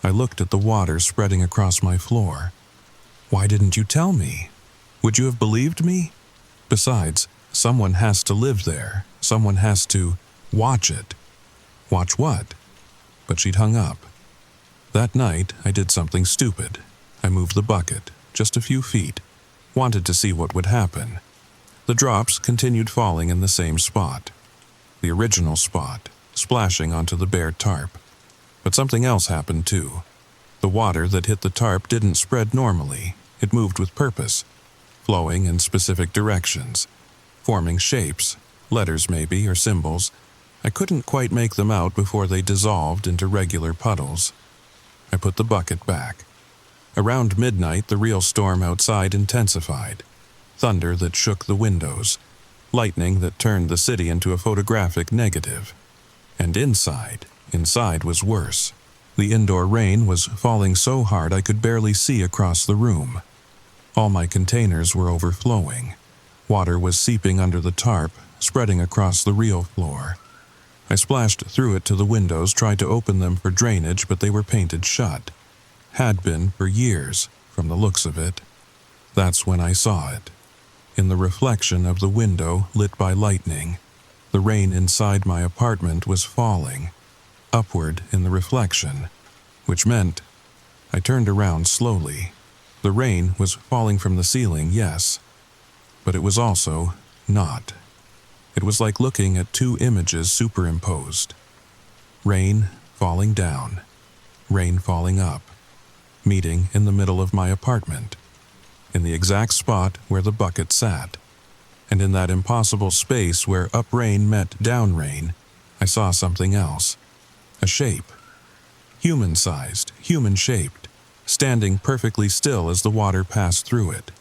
I looked at the water spreading across my floor. "Why didn't you tell me? Would you have believed me? Besides, someone has to live there. Someone has to watch it." "Watch what?" But she'd hung up. That night, I did something stupid. I moved the bucket, just a few feet. Wanted to see what would happen. The drops continued falling in the same spot. The original spot, splashing onto the bare tarp. But something else happened too. The water that hit the tarp didn't spread normally. It moved with purpose, flowing in specific directions, forming shapes, letters maybe, or symbols. I couldn't quite make them out before they dissolved into regular puddles. I put the bucket back. Around midnight, the real storm outside intensified. Thunder that shook the windows. lightning that turned the city into a photographic negative. And inside was worse. The indoor rain was falling so hard I could barely see across the room. All my containers were overflowing. Water was seeping under the tarp, spreading across the real floor. I splashed through it to the windows, tried to open them for drainage, but they were painted shut. Had been for years, from the looks of it. That's when I saw it. In the reflection of the window lit by lightning, the rain inside my apartment was falling, upward in the reflection, which meant I turned around slowly. The rain was falling from the ceiling, yes, but it was also not. It was like looking at two images superimposed. Rain falling down, rain falling up, meeting in the middle of my apartment, in the exact spot where the bucket sat. And in that impossible space where up rain met down rain, I saw something else. A shape. Human-sized, human-shaped, standing perfectly still as the water passed through it.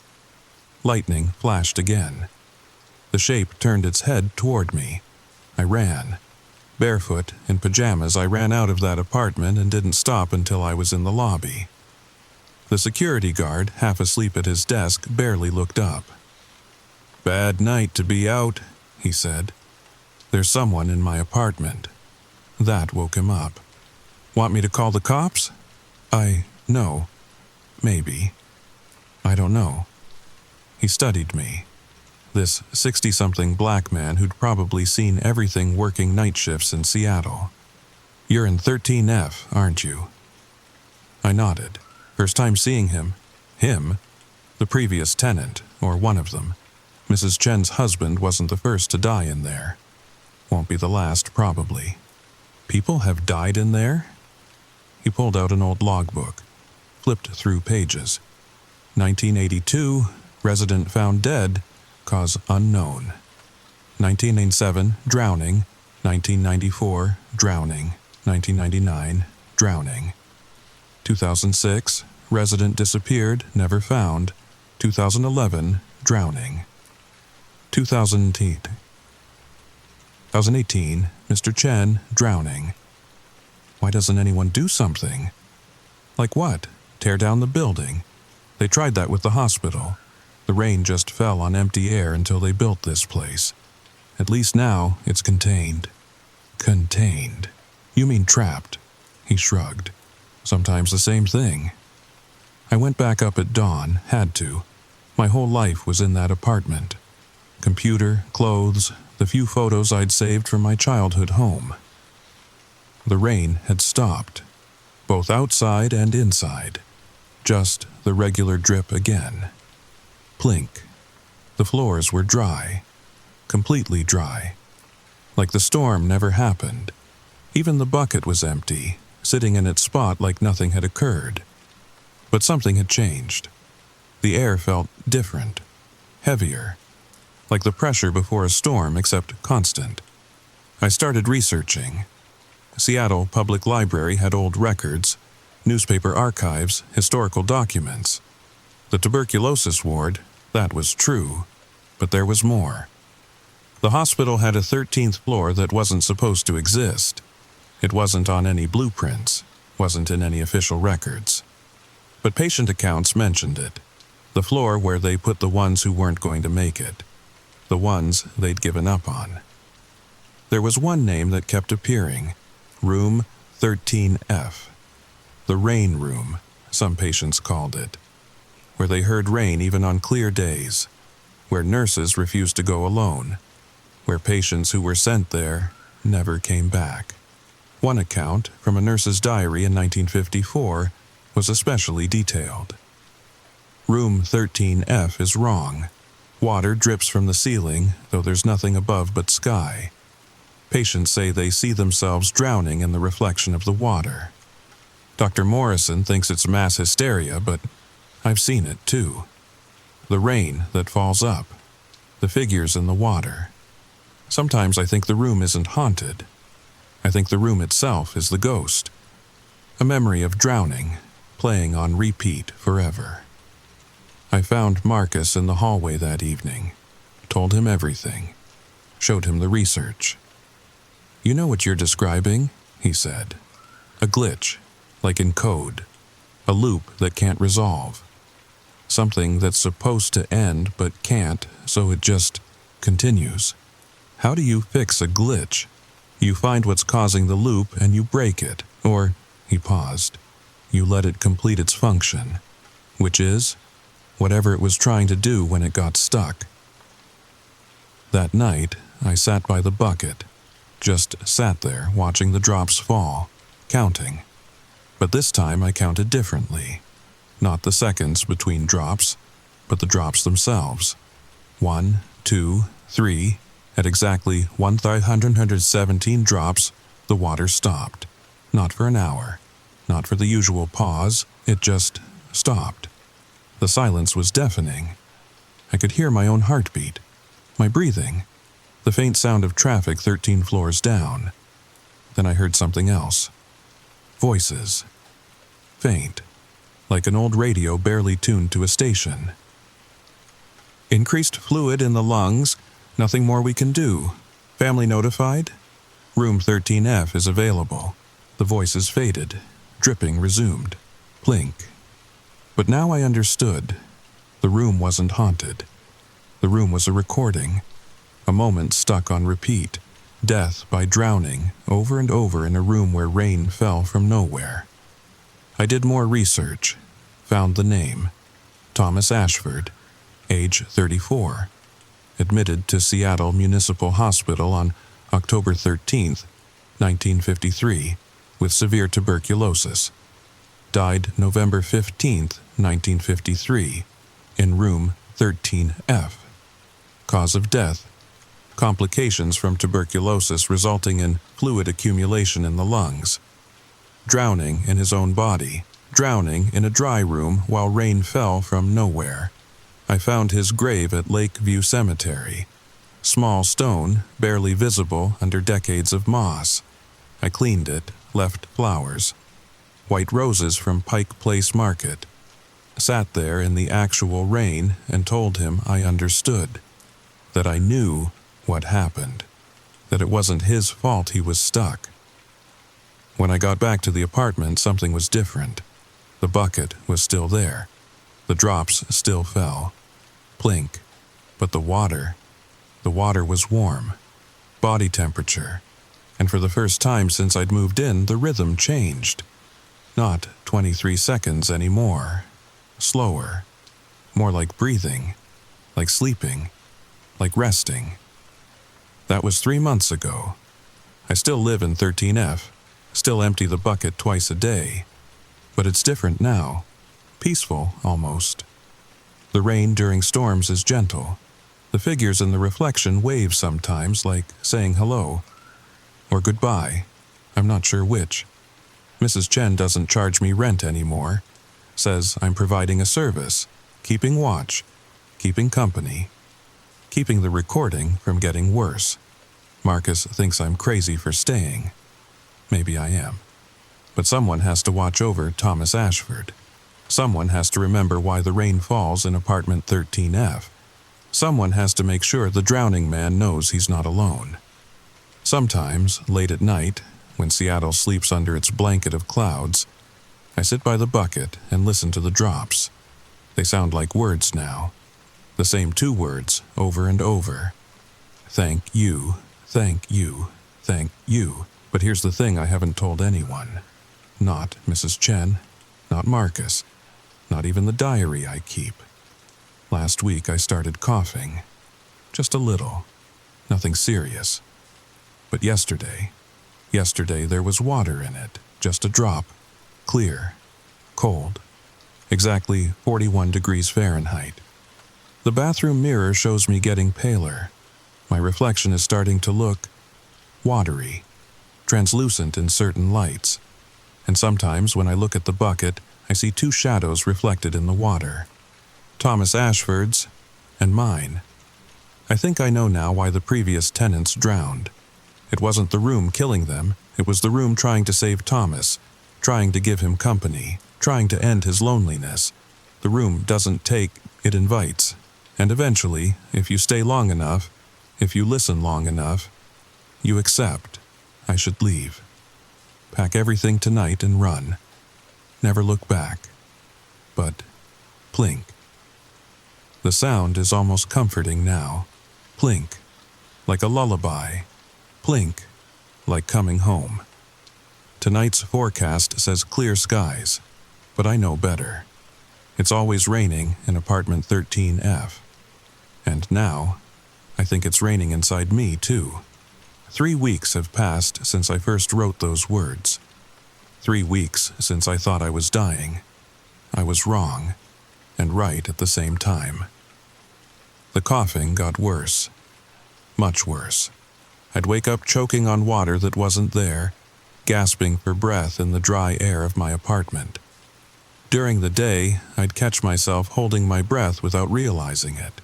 Lightning flashed again. The shape turned its head toward me. I ran. Barefoot, in pajamas, I ran out of that apartment and didn't stop until I was in the lobby. The security guard, half asleep at his desk, barely looked up. "Bad night to be out," he said. "There's someone in my apartment." That woke him up. "Want me to call the cops?" No. Maybe. I don't know. He studied me. This 60-something black man who'd probably seen everything working night shifts in Seattle. "You're in 13F, aren't you?" I nodded. First time seeing him. Him? The previous tenant, or one of them. Mrs. Chen's husband wasn't the first to die in there. Won't be the last, probably. People have died in there? He pulled out an old logbook, flipped through pages. 1982, resident found dead, cause unknown. 1997, drowning. 1994, drowning. 1999, drowning. 2006, resident disappeared, never found. 2011, drowning. 2018, Mr. Chen, drowning. Why doesn't anyone do something? Like what? Tear down the building? They tried that with the hospital. The rain just fell on empty air until they built this place. At least now it's contained. Contained. You mean trapped? He shrugged. Sometimes the same thing. I went back up at dawn, had to. My whole life was in that apartment. Computer, clothes, the few photos I'd saved from my childhood home. The rain had stopped, both outside and inside. Just the regular drip again. Plink. The floors were dry, completely dry. Like the storm never happened. Even the bucket was empty, sitting in its spot like nothing had occurred. But something had changed. The air felt different, heavier, like the pressure before a storm, except constant. I started researching. Seattle Public Library had old records, newspaper archives, historical documents. The tuberculosis ward, that was true, but there was more. The hospital had a 13th floor that wasn't supposed to exist. It wasn't on any blueprints, wasn't in any official records. But patient accounts mentioned it. The floor where they put the ones who weren't going to make it. The ones they'd given up on. There was one name that kept appearing. Room 13F. The rain room, some patients called it. Where they heard rain even on clear days. Where nurses refused to go alone. Where patients who were sent there never came back. One account, from a nurse's diary in 1954, was especially detailed. Room 13F is wrong. Water drips from the ceiling, though there's nothing above but sky. Patients say they see themselves drowning in the reflection of the water. Dr. Morrison thinks it's mass hysteria, but I've seen it too. The rain that falls up. The figures in the water. Sometimes I think the room isn't haunted. I think the room itself is the ghost. A memory of drowning, playing on repeat forever. I found Marcus in the hallway that evening. Told him everything. showed him the research. "You know what you're describing," he said. "A glitch, like in code. A loop that can't resolve. Something that's supposed to end but can't, so it just continues. How do you fix a glitch? You find what's causing the loop and you break it, or," he paused, "you let it complete its function, which is whatever it was trying to do when it got stuck." That night, I sat by the bucket, just sat there watching the drops fall, counting. But this time I counted differently. Not the seconds between drops, but the drops themselves. 1, 2, 3. At exactly 1,317 drops, the water stopped. Not for an hour, not for the usual pause, it just stopped. The silence was deafening. I could hear my own heartbeat, my breathing, the faint sound of traffic 13 floors down. Then I heard something else. Voices. Faint, like an old radio barely tuned to a station. "Increased fluid in the lungs. Nothing more we can do. Family notified? Room 13F is available." The voices faded. Dripping resumed. Plink. But now I understood. The room wasn't haunted. The room was a recording. A moment stuck on repeat. Death by drowning, over and over in a room where rain fell from nowhere. I did more research. Found the name. Thomas Ashford, age 34. Admitted to Seattle Municipal Hospital on October 13, 1953, with severe tuberculosis. Died November 15, 1953, in room 13F. Cause of death: complications from tuberculosis resulting in fluid accumulation in the lungs. Drowning in his own body. Drowning in a dry room while rain fell from nowhere. I found his grave at Lakeview Cemetery. Small stone, barely visible under decades of moss. I cleaned it, left flowers. White roses from Pike Place Market. Sat there in the actual rain and told him I understood. That I knew what happened. That it wasn't his fault he was stuck. When I got back to the apartment, something was different. The bucket was still there. The drops still fell. Plink. But the water was warm. Body temperature. And for the first time since I'd moved in, the rhythm changed. Not 23 seconds anymore. Slower. More like breathing. Like sleeping. Like resting. That was 3 months ago. I still live in 13F. Still empty the bucket twice a day. But it's different now. Peaceful, almost. The rain during storms is gentle. The figures in the reflection wave sometimes, like saying hello. Or goodbye. I'm not sure which. Mrs. Chen doesn't charge me rent anymore. Says I'm providing a service. Keeping watch. Keeping company. Keeping the recording from getting worse. Marcus thinks I'm crazy for staying. Maybe I am. But someone has to watch over Thomas Ashford. Someone has to remember why the rain falls in apartment 13F. Someone has to make sure the drowning man knows he's not alone. Sometimes, late at night, when Seattle sleeps under its blanket of clouds, I sit by the bucket and listen to the drops. They sound like words now. The same 2 words over and over. Thank you, thank you, thank you. But here's the thing I haven't told anyone. Not Mrs. Chen, not Marcus, not even the diary I keep. Last week I started coughing. Just a little. Nothing serious. But yesterday there was water in it. Just a drop. Clear. Cold. Exactly 41 degrees Fahrenheit. The bathroom mirror shows me getting paler. My reflection is starting to look watery. Translucent in certain lights. And sometimes when I look at the bucket, I see 2 shadows reflected in the water. Thomas Ashford's and mine. I think I know now why the previous tenants drowned. It wasn't the room killing them, it was the room trying to save Thomas, trying to give him company, trying to end his loneliness. The room doesn't take, it invites. And eventually, if you stay long enough, If you listen long enough, you accept I should leave. Pack everything tonight and run. Never look back. But plink. The sound is almost comforting now. Plink, like a lullaby. Plink, like coming home. Tonight's forecast says clear skies, but I know better. It's always raining in apartment 13F. And now, I think it's raining inside me too. 3 weeks have passed since I first wrote those words. 3 weeks since I thought I was dying. I was wrong, and right at the same time. The coughing got worse. Much worse. I'd wake up choking on water that wasn't there, gasping for breath in the dry air of my apartment. During the day, I'd catch myself holding my breath without realizing it,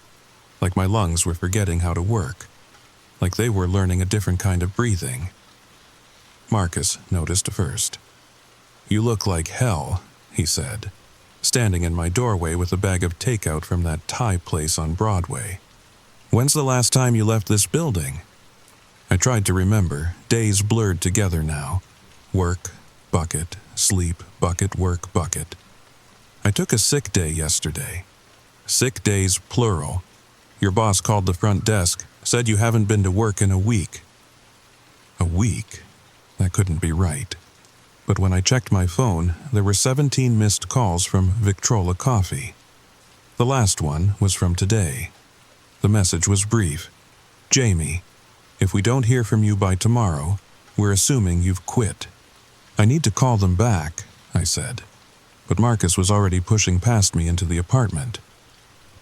like my lungs were forgetting how to work, like they were learning a different kind of breathing. Marcus noticed first. "You look like hell," he said, standing in my doorway with a bag of takeout from that Thai place on Broadway. "When's the last time you left this building?" I tried to remember, days blurred together now. Work, bucket, sleep, bucket, work, bucket. I took a sick day yesterday. Sick days, plural. Your boss called the front desk, said you haven't been to work in a week. A week? That couldn't be right. But when I checked my phone, there were 17 missed calls from Victrola Coffee. The last one was from today. The message was brief. "Jamie, if we don't hear from you by tomorrow, we're assuming you've quit." "I need to call them back," I said. But Marcus was already pushing past me into the apartment.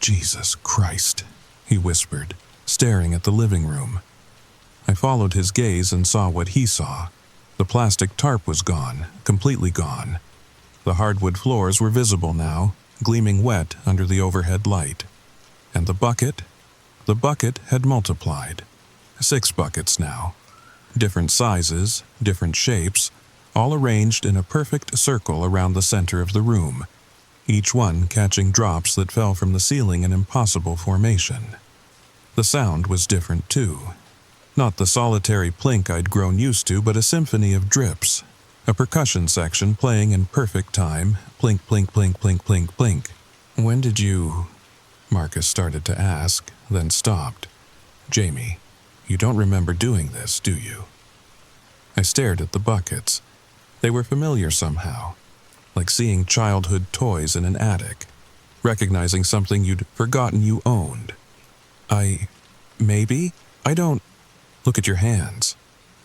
"Jesus Christ," he whispered, staring at the living room. I followed his gaze and saw what he saw. The plastic tarp was gone, completely gone. The hardwood floors were visible now, gleaming wet under the overhead light. And the bucket? The bucket had multiplied. 6 buckets now. Different sizes, different shapes, all arranged in a perfect circle around the center of the room, each one catching drops that fell from the ceiling in impossible formation. The sound was different too. Not the solitary plink I'd grown used to, but a symphony of drips. A percussion section playing in perfect time, plink, plink, plink, plink, plink, plink. "When did you—" Marcus started to ask, then stopped. "Jamie, you don't remember doing this, do you?" I stared at the buckets. They were familiar somehow, like seeing childhood toys in an attic, recognizing something you'd forgotten you owned. Maybe? I don't... Look at your hands."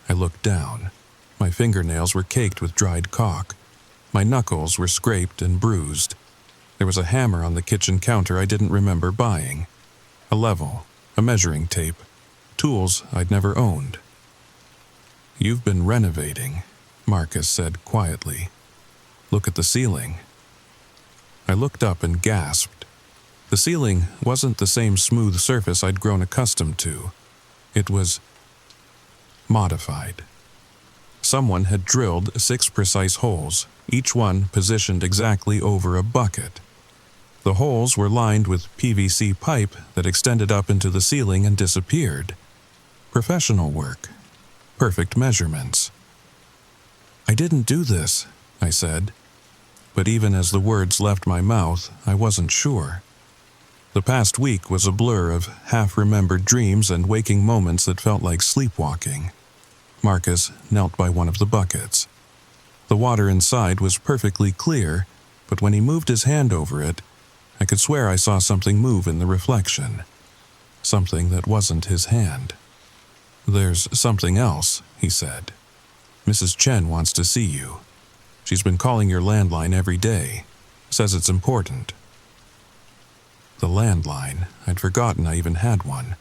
I looked down. My fingernails were caked with dried caulk. My knuckles were scraped and bruised. There was a hammer on the kitchen counter I didn't remember buying. A level, a measuring tape, tools I'd never owned. "You've been renovating," Marcus said quietly. "Look at the ceiling." I looked up and gasped. The ceiling wasn't the same smooth surface I'd grown accustomed to. It was modified. Someone had drilled 6 precise holes, each one positioned exactly over a bucket. The holes were lined with PVC pipe that extended up into the ceiling and disappeared. Professional work. Perfect measurements. "I didn't do this," I said. But even as the words left my mouth, I wasn't sure. The past week was a blur of half-remembered dreams and waking moments that felt like sleepwalking. Marcus knelt by one of the buckets. The water inside was perfectly clear, but when he moved his hand over it, I could swear I saw something move in the reflection. Something that wasn't his hand. "There's something else," he said. "Mrs. Chen wants to see you. She's been calling your landline every day. Says it's important." The landline. I'd forgotten I even had one.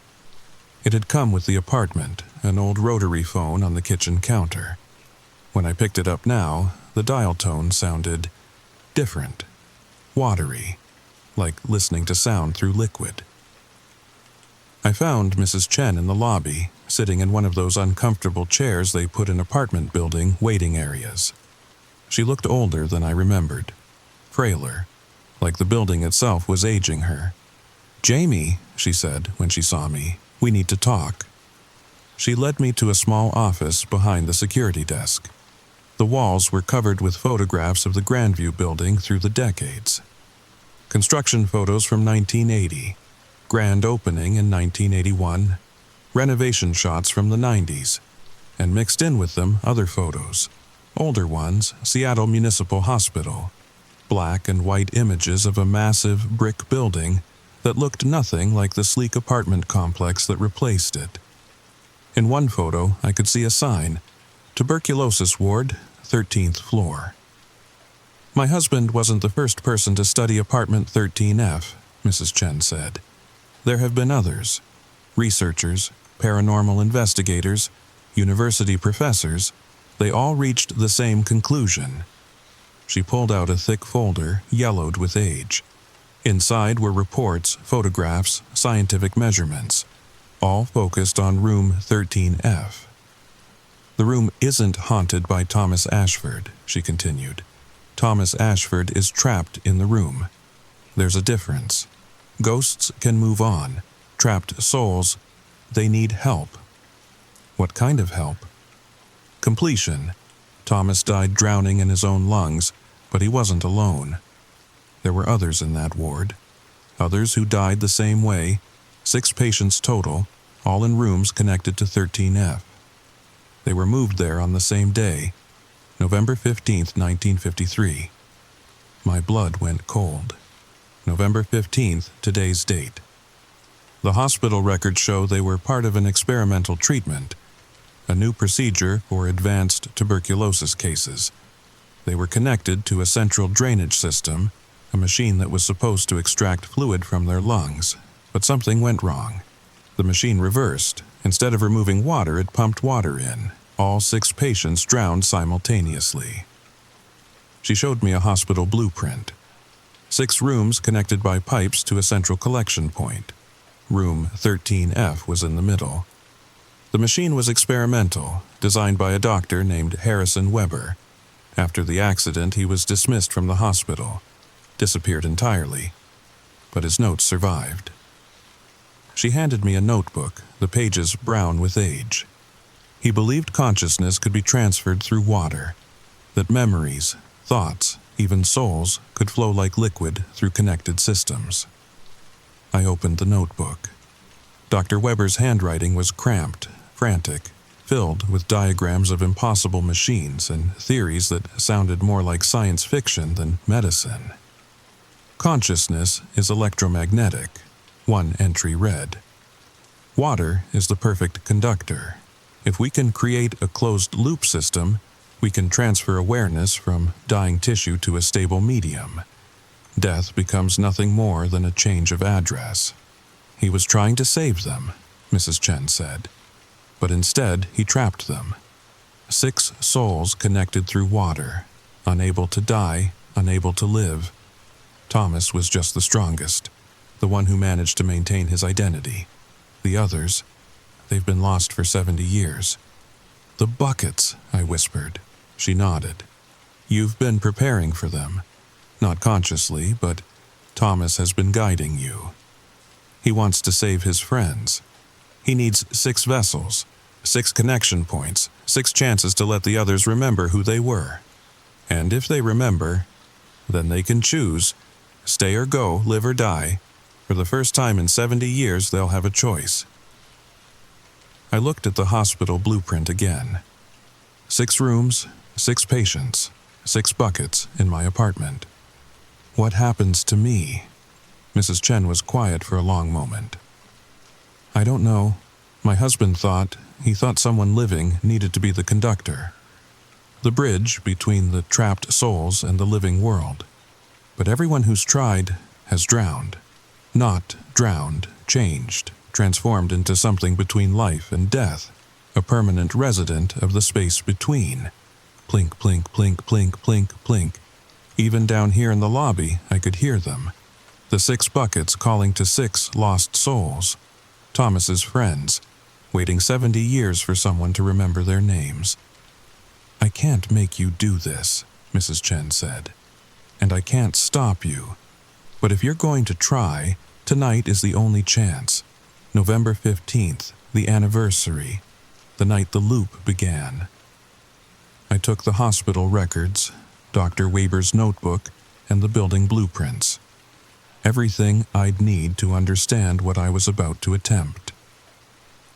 It had come with the apartment, an old rotary phone on the kitchen counter. When I picked it up now, the dial tone sounded different, watery, like listening to sound through liquid. I found Mrs. Chen in the lobby, sitting in one of those uncomfortable chairs they put in apartment building waiting areas. She looked older than I remembered, frailer, like the building itself was aging her. "Jamie," she said when she saw me, "we need to talk." She led me to a small office behind the security desk. The walls were covered with photographs of the Grandview building through the decades. Construction photos from 1980, grand opening in 1981, renovation shots from the 90s, and mixed in with them other photos. Older ones, Seattle Municipal Hospital, black and white images of a massive brick building that looked nothing like the sleek apartment complex that replaced it. In one photo, I could see a sign, "Tuberculosis Ward, 13th floor." "My husband wasn't the first person to study apartment 13F, Mrs. Chen said. "There have been others. Researchers, paranormal investigators, university professors, they all reached the same conclusion." She pulled out a thick folder, yellowed with age. Inside were reports, photographs, scientific measurements, all focused on room 13F. "The room isn't haunted by Thomas Ashford," she continued. "Thomas Ashford is trapped in the room. There's a difference. Ghosts can move on. Trapped souls, they need help." "What kind of help?" "Completion. Thomas died drowning in his own lungs, but he wasn't alone. There were others in that ward. Others who died the same way, 6 patients total, all in rooms connected to 13F. They were moved there on the same day, November 15th, 1953. My blood went cold. November 15th, today's date. The hospital records show they were part of an experimental treatment, a new procedure for advanced tuberculosis cases. They were connected to a central drainage system, a machine that was supposed to extract fluid from their lungs, but something went wrong. The machine reversed. Instead of removing water, it pumped water in. All 6 patients drowned simultaneously. She showed me a hospital blueprint. 6 rooms connected by pipes to a central collection point. Room 13F was in the middle. The machine was experimental, designed by a doctor named Harrison Weber. After the accident, he was dismissed from the hospital, disappeared entirely, but his notes survived. She handed me a notebook, the pages brown with age. He believed consciousness could be transferred through water, that memories, thoughts, even souls could flow like liquid through connected systems. I opened the notebook. Dr. Weber's handwriting was cramped, frantic, filled with diagrams of impossible machines and theories that sounded more like science fiction than medicine. Consciousness is electromagnetic, one entry read. Water is the perfect conductor. If we can create a closed-loop system, we can transfer awareness from dying tissue to a stable medium. Death becomes nothing more than a change of address. He was trying to save them, Mrs. Chen said, but instead he trapped them. 6 souls connected through water, unable to die, unable to live. Thomas was just the strongest, the one who managed to maintain his identity. The others, they've been lost for 70 years. "The buckets," I whispered. She nodded. "You've been preparing for them. Not consciously, but Thomas has been guiding you. He wants to save his friends. He needs 6 vessels, 6 connection points, 6 chances to let the others remember who they were. And if they remember, then they can choose, stay or go, live or die. For the first time in 70 years, they'll have a choice." I looked at the hospital blueprint again. 6 rooms, 6 patients, 6 buckets in my apartment. What happens to me? Mrs. Chen was quiet for a long moment. "I don't know. My husband thought someone living needed to be the conductor. The bridge between the trapped souls and the living world. But everyone who's tried has drowned. Not drowned, changed, transformed into something between life and death, a permanent resident of the space between. Plink, plink, plink, plink, plink, plink. Even down here in the lobby, I could hear them. The 6 buckets calling to 6 lost souls. Thomas's friends, waiting 70 years for someone to remember their names. "I can't make you do this," Mrs. Chen said. "And I can't stop you. But if you're going to try, Tonight is the only chance. November 15th, the anniversary, the night the loop began. I took the hospital records, Dr. Weber's notebook, and the building blueprints. Everything I'd need to understand what I was about to attempt.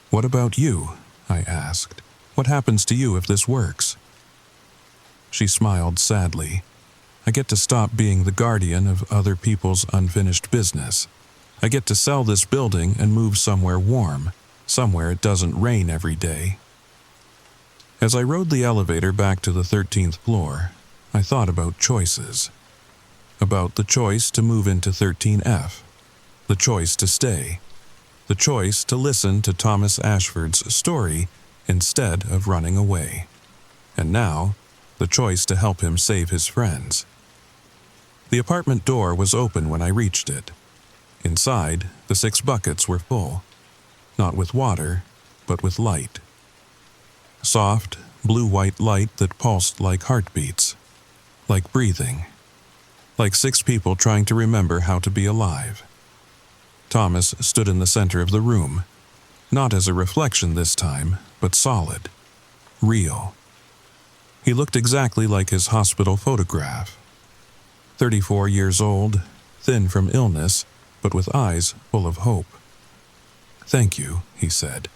"What about you?" I asked. "What happens to you if this works?" She smiled sadly. "I get to stop being the guardian of other people's unfinished business. I get to sell this building and move somewhere warm, somewhere it doesn't rain every day." As I rode the elevator back to the 13th floor, I thought about choices. About the choice to move into 13F, the choice to stay, the choice to listen to Thomas Ashford's story instead of running away, and now, the choice to help him save his friends. The apartment door was open when I reached it. Inside, the 6 buckets were full, not with water, but with light. Soft, blue-white light that pulsed like heartbeats, like breathing, like 6 people trying to remember how to be alive. Thomas stood in the center of the room, not as a reflection this time, but solid, real. He looked exactly like his hospital photograph. 34 years old, thin from illness, but with eyes full of hope. "Thank you," he said,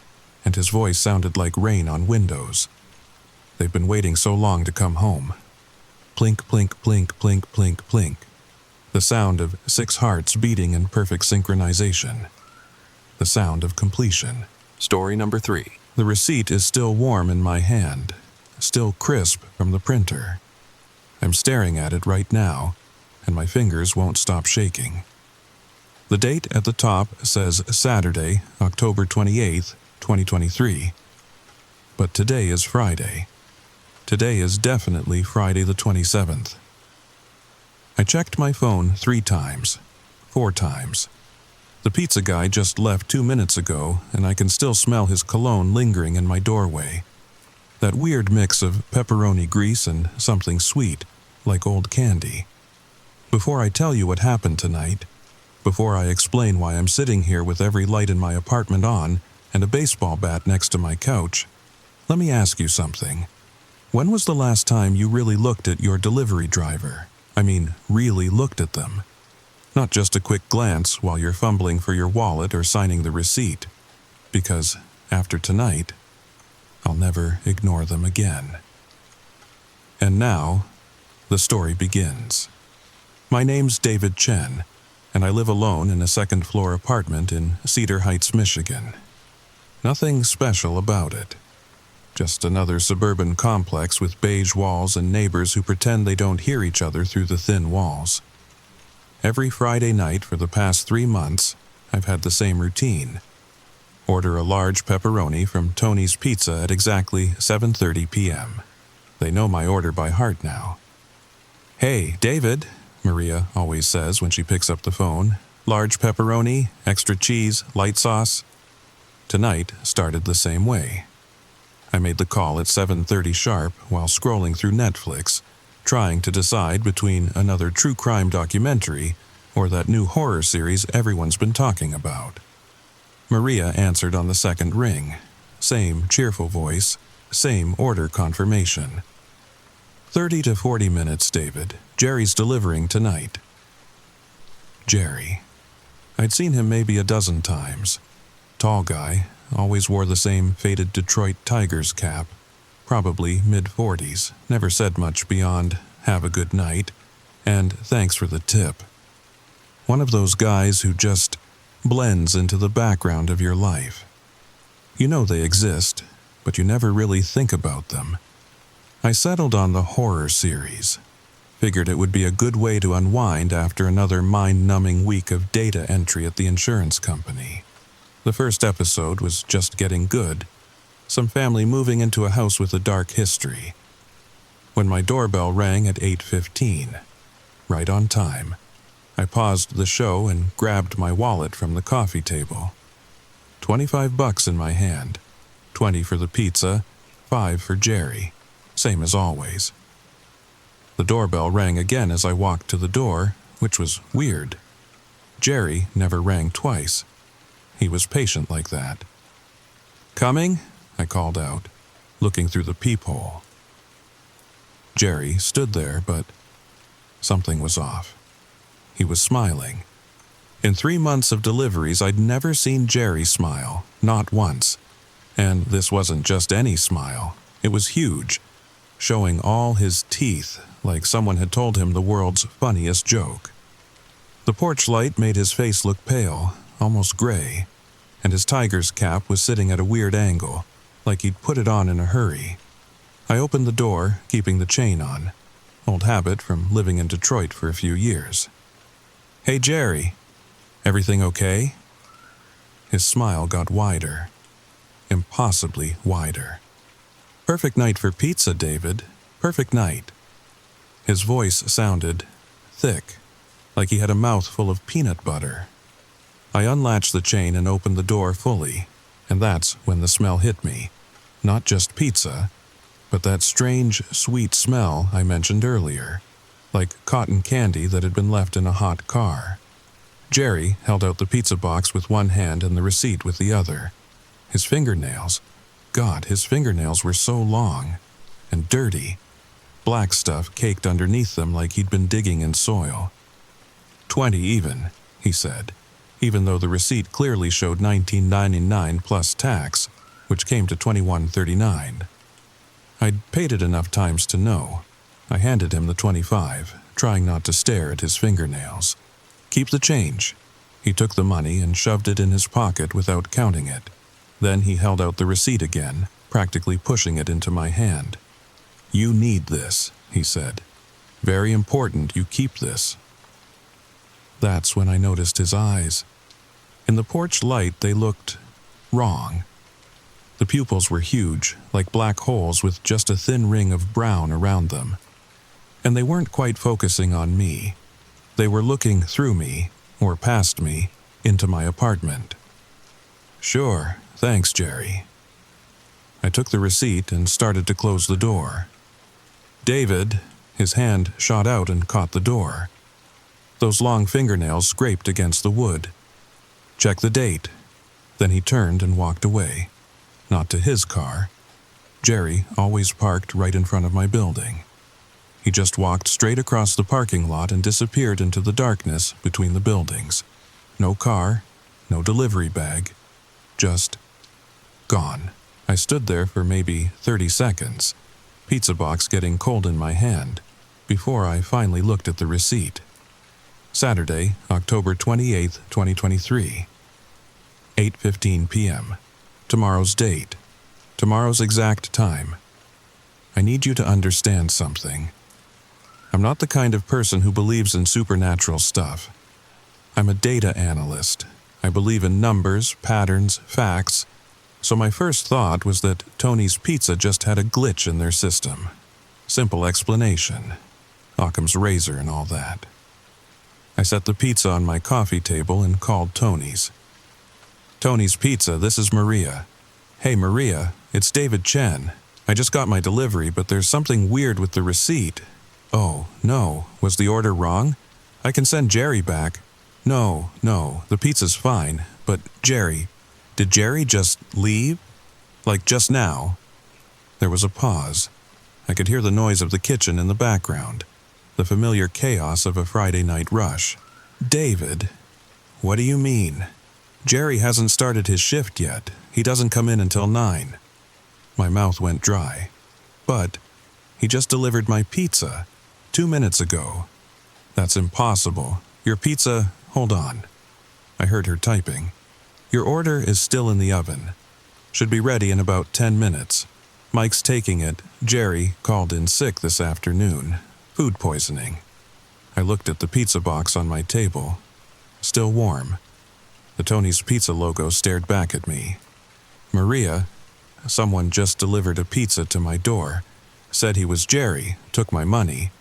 and his voice sounded like rain on windows. "They've been waiting so long to come home." Plink, plink, plink, plink, plink, plink. The sound of 6 hearts beating in perfect synchronization. The sound of completion. Story number 3. The receipt is still warm in my hand, still crisp from the printer. I'm staring at it right now, and my fingers won't stop shaking. The date at the top says Saturday, October 28th, 2023. But today is Friday. Today is definitely Friday the 27th. I checked my phone 3 times, 4 times. The pizza guy just left 2 minutes ago, and I can still smell his cologne lingering in my doorway. That weird mix of pepperoni grease and something sweet, like old candy. Before I tell you what happened tonight, before I explain why I'm sitting here with every light in my apartment on and a baseball bat next to my couch, let me ask you something. When was the last time you really looked at your delivery driver? I mean, really looked at them. Not just a quick glance while you're fumbling for your wallet or signing the receipt. Because, after tonight, I'll never ignore them again. And now, the story begins. My name's David Chen, and I live alone in a 2nd-floor apartment in Cedar Heights, Michigan. Nothing special about it. Just another suburban complex with beige walls and neighbors who pretend they don't hear each other through the thin walls. Every Friday night for the past 3 months, I've had the same routine. Order a large pepperoni from Tony's Pizza at exactly 7:30 p.m. They know my order by heart now. "Hey, David," Maria always says when she picks up the phone. "Large pepperoni, extra cheese, light sauce." Tonight started the same way. I made the call at 7:30 sharp while scrolling through Netflix, trying to decide between another true crime documentary or that new horror series everyone's been talking about. Maria answered on the 2nd ring. Same cheerful voice, same order confirmation. 30 to 40 minutes, David. Jerry's delivering tonight. Jerry. I'd seen him maybe a dozen times. Tall guy, always wore the same faded Detroit Tigers cap. Probably mid-40s, never said much beyond, "Have a good night," and "Thanks for the tip." One of those guys who just blends into the background of your life. You know they exist, but you never really think about them. I settled on the horror series. Figured it would be a good way to unwind after another mind-numbing week of data entry at the insurance company. The first episode was just getting good. Some family moving into a house with a dark history. When my doorbell rang at 8:15, right on time, I paused the show and grabbed my wallet from the coffee table. $25 in my hand, 20 for the pizza, 5 for Jerry, same as always. The doorbell rang again as I walked to the door, which was weird. Jerry never rang twice. He was patient like that. "Coming?" I called out, looking through the peephole. Jerry stood there, but something was off. He was smiling. In 3 months of deliveries, I'd never seen Jerry smile, not once. And this wasn't just any smile. It was huge, showing all his teeth like someone had told him the world's funniest joke. The porch light made his face look pale, almost gray, and his tiger's cap was sitting at a weird angle, like he'd put it on in a hurry. I opened the door, keeping the chain on. Old habit from living in Detroit for a few years. "Hey, Jerry. Everything okay?" His smile got wider. Impossibly wider. "Perfect night for pizza, David. Perfect night." His voice sounded thick, like he had a mouth full of peanut butter. I unlatched the chain and opened the door fully, and that's when the smell hit me. Not just pizza, but that strange, sweet smell I mentioned earlier, like cotton candy that had been left in a hot car. Jerry held out the pizza box with one hand and the receipt with the other. His fingernails, God, his fingernails were so long and dirty. Black stuff caked underneath them like he'd been digging in soil. "20 even," he said, even though the receipt clearly showed $19.99 plus tax, which came to $21.39. I'd paid it enough times to know. I handed him the 25, trying not to stare at his fingernails. "Keep the change." He took the money and shoved it in his pocket without counting it. Then he held out the receipt again, practically pushing it into my hand. "You need this," he said. "Very important you keep this." That's when I noticed his eyes. In the porch light, they looked wrong. The pupils were huge, like black holes with just a thin ring of brown around them. And they weren't quite focusing on me. They were looking through me, or past me, into my apartment. "Sure, thanks, Jerry." I took the receipt and started to close the door. "David," his hand shot out and caught the door. Those long fingernails scraped against the wood. "Check the date." Then he turned and walked away. Not to his car. Jerry always parked right in front of my building. He just walked straight across the parking lot and disappeared into the darkness between the buildings. No car, no delivery bag, just gone. I stood there for maybe 30 seconds, pizza box getting cold in my hand, before I finally looked at the receipt. Saturday, October 28th, 2023. 8:15 p.m. Tomorrow's date. Tomorrow's exact time. I need you to understand something. I'm not the kind of person who believes in supernatural stuff. I'm a data analyst. I believe in numbers, patterns, facts. So my first thought was that Tony's Pizza just had a glitch in their system. Simple explanation. Occam's razor and all that. I set the pizza on my coffee table and called Tony's. "Tony's Pizza, this is Maria." "Hey Maria, it's David Chen. I just got my delivery, but there's something weird with the receipt." "Oh, no, was the order wrong? I can send Jerry back." No, the pizza's fine, but Jerry, did Jerry just leave? Like just now?" There was a pause. I could hear the noise of the kitchen in the background, the familiar chaos of a Friday night rush. "David, what do you mean? Jerry hasn't started his shift yet. He doesn't come in until 9. My mouth went dry. "But he just delivered my pizza 2 minutes ago." "That's impossible. Your pizza, hold on." I heard her typing. "Your order is still in the oven. Should be ready in about 10 minutes. Mike's taking it. Jerry called in sick this afternoon. Food poisoning." I looked at the pizza box on my table. Still warm. The Tony's Pizza logo stared back at me. "Maria, someone just delivered a pizza to my door. Said he was Jerry, took my money.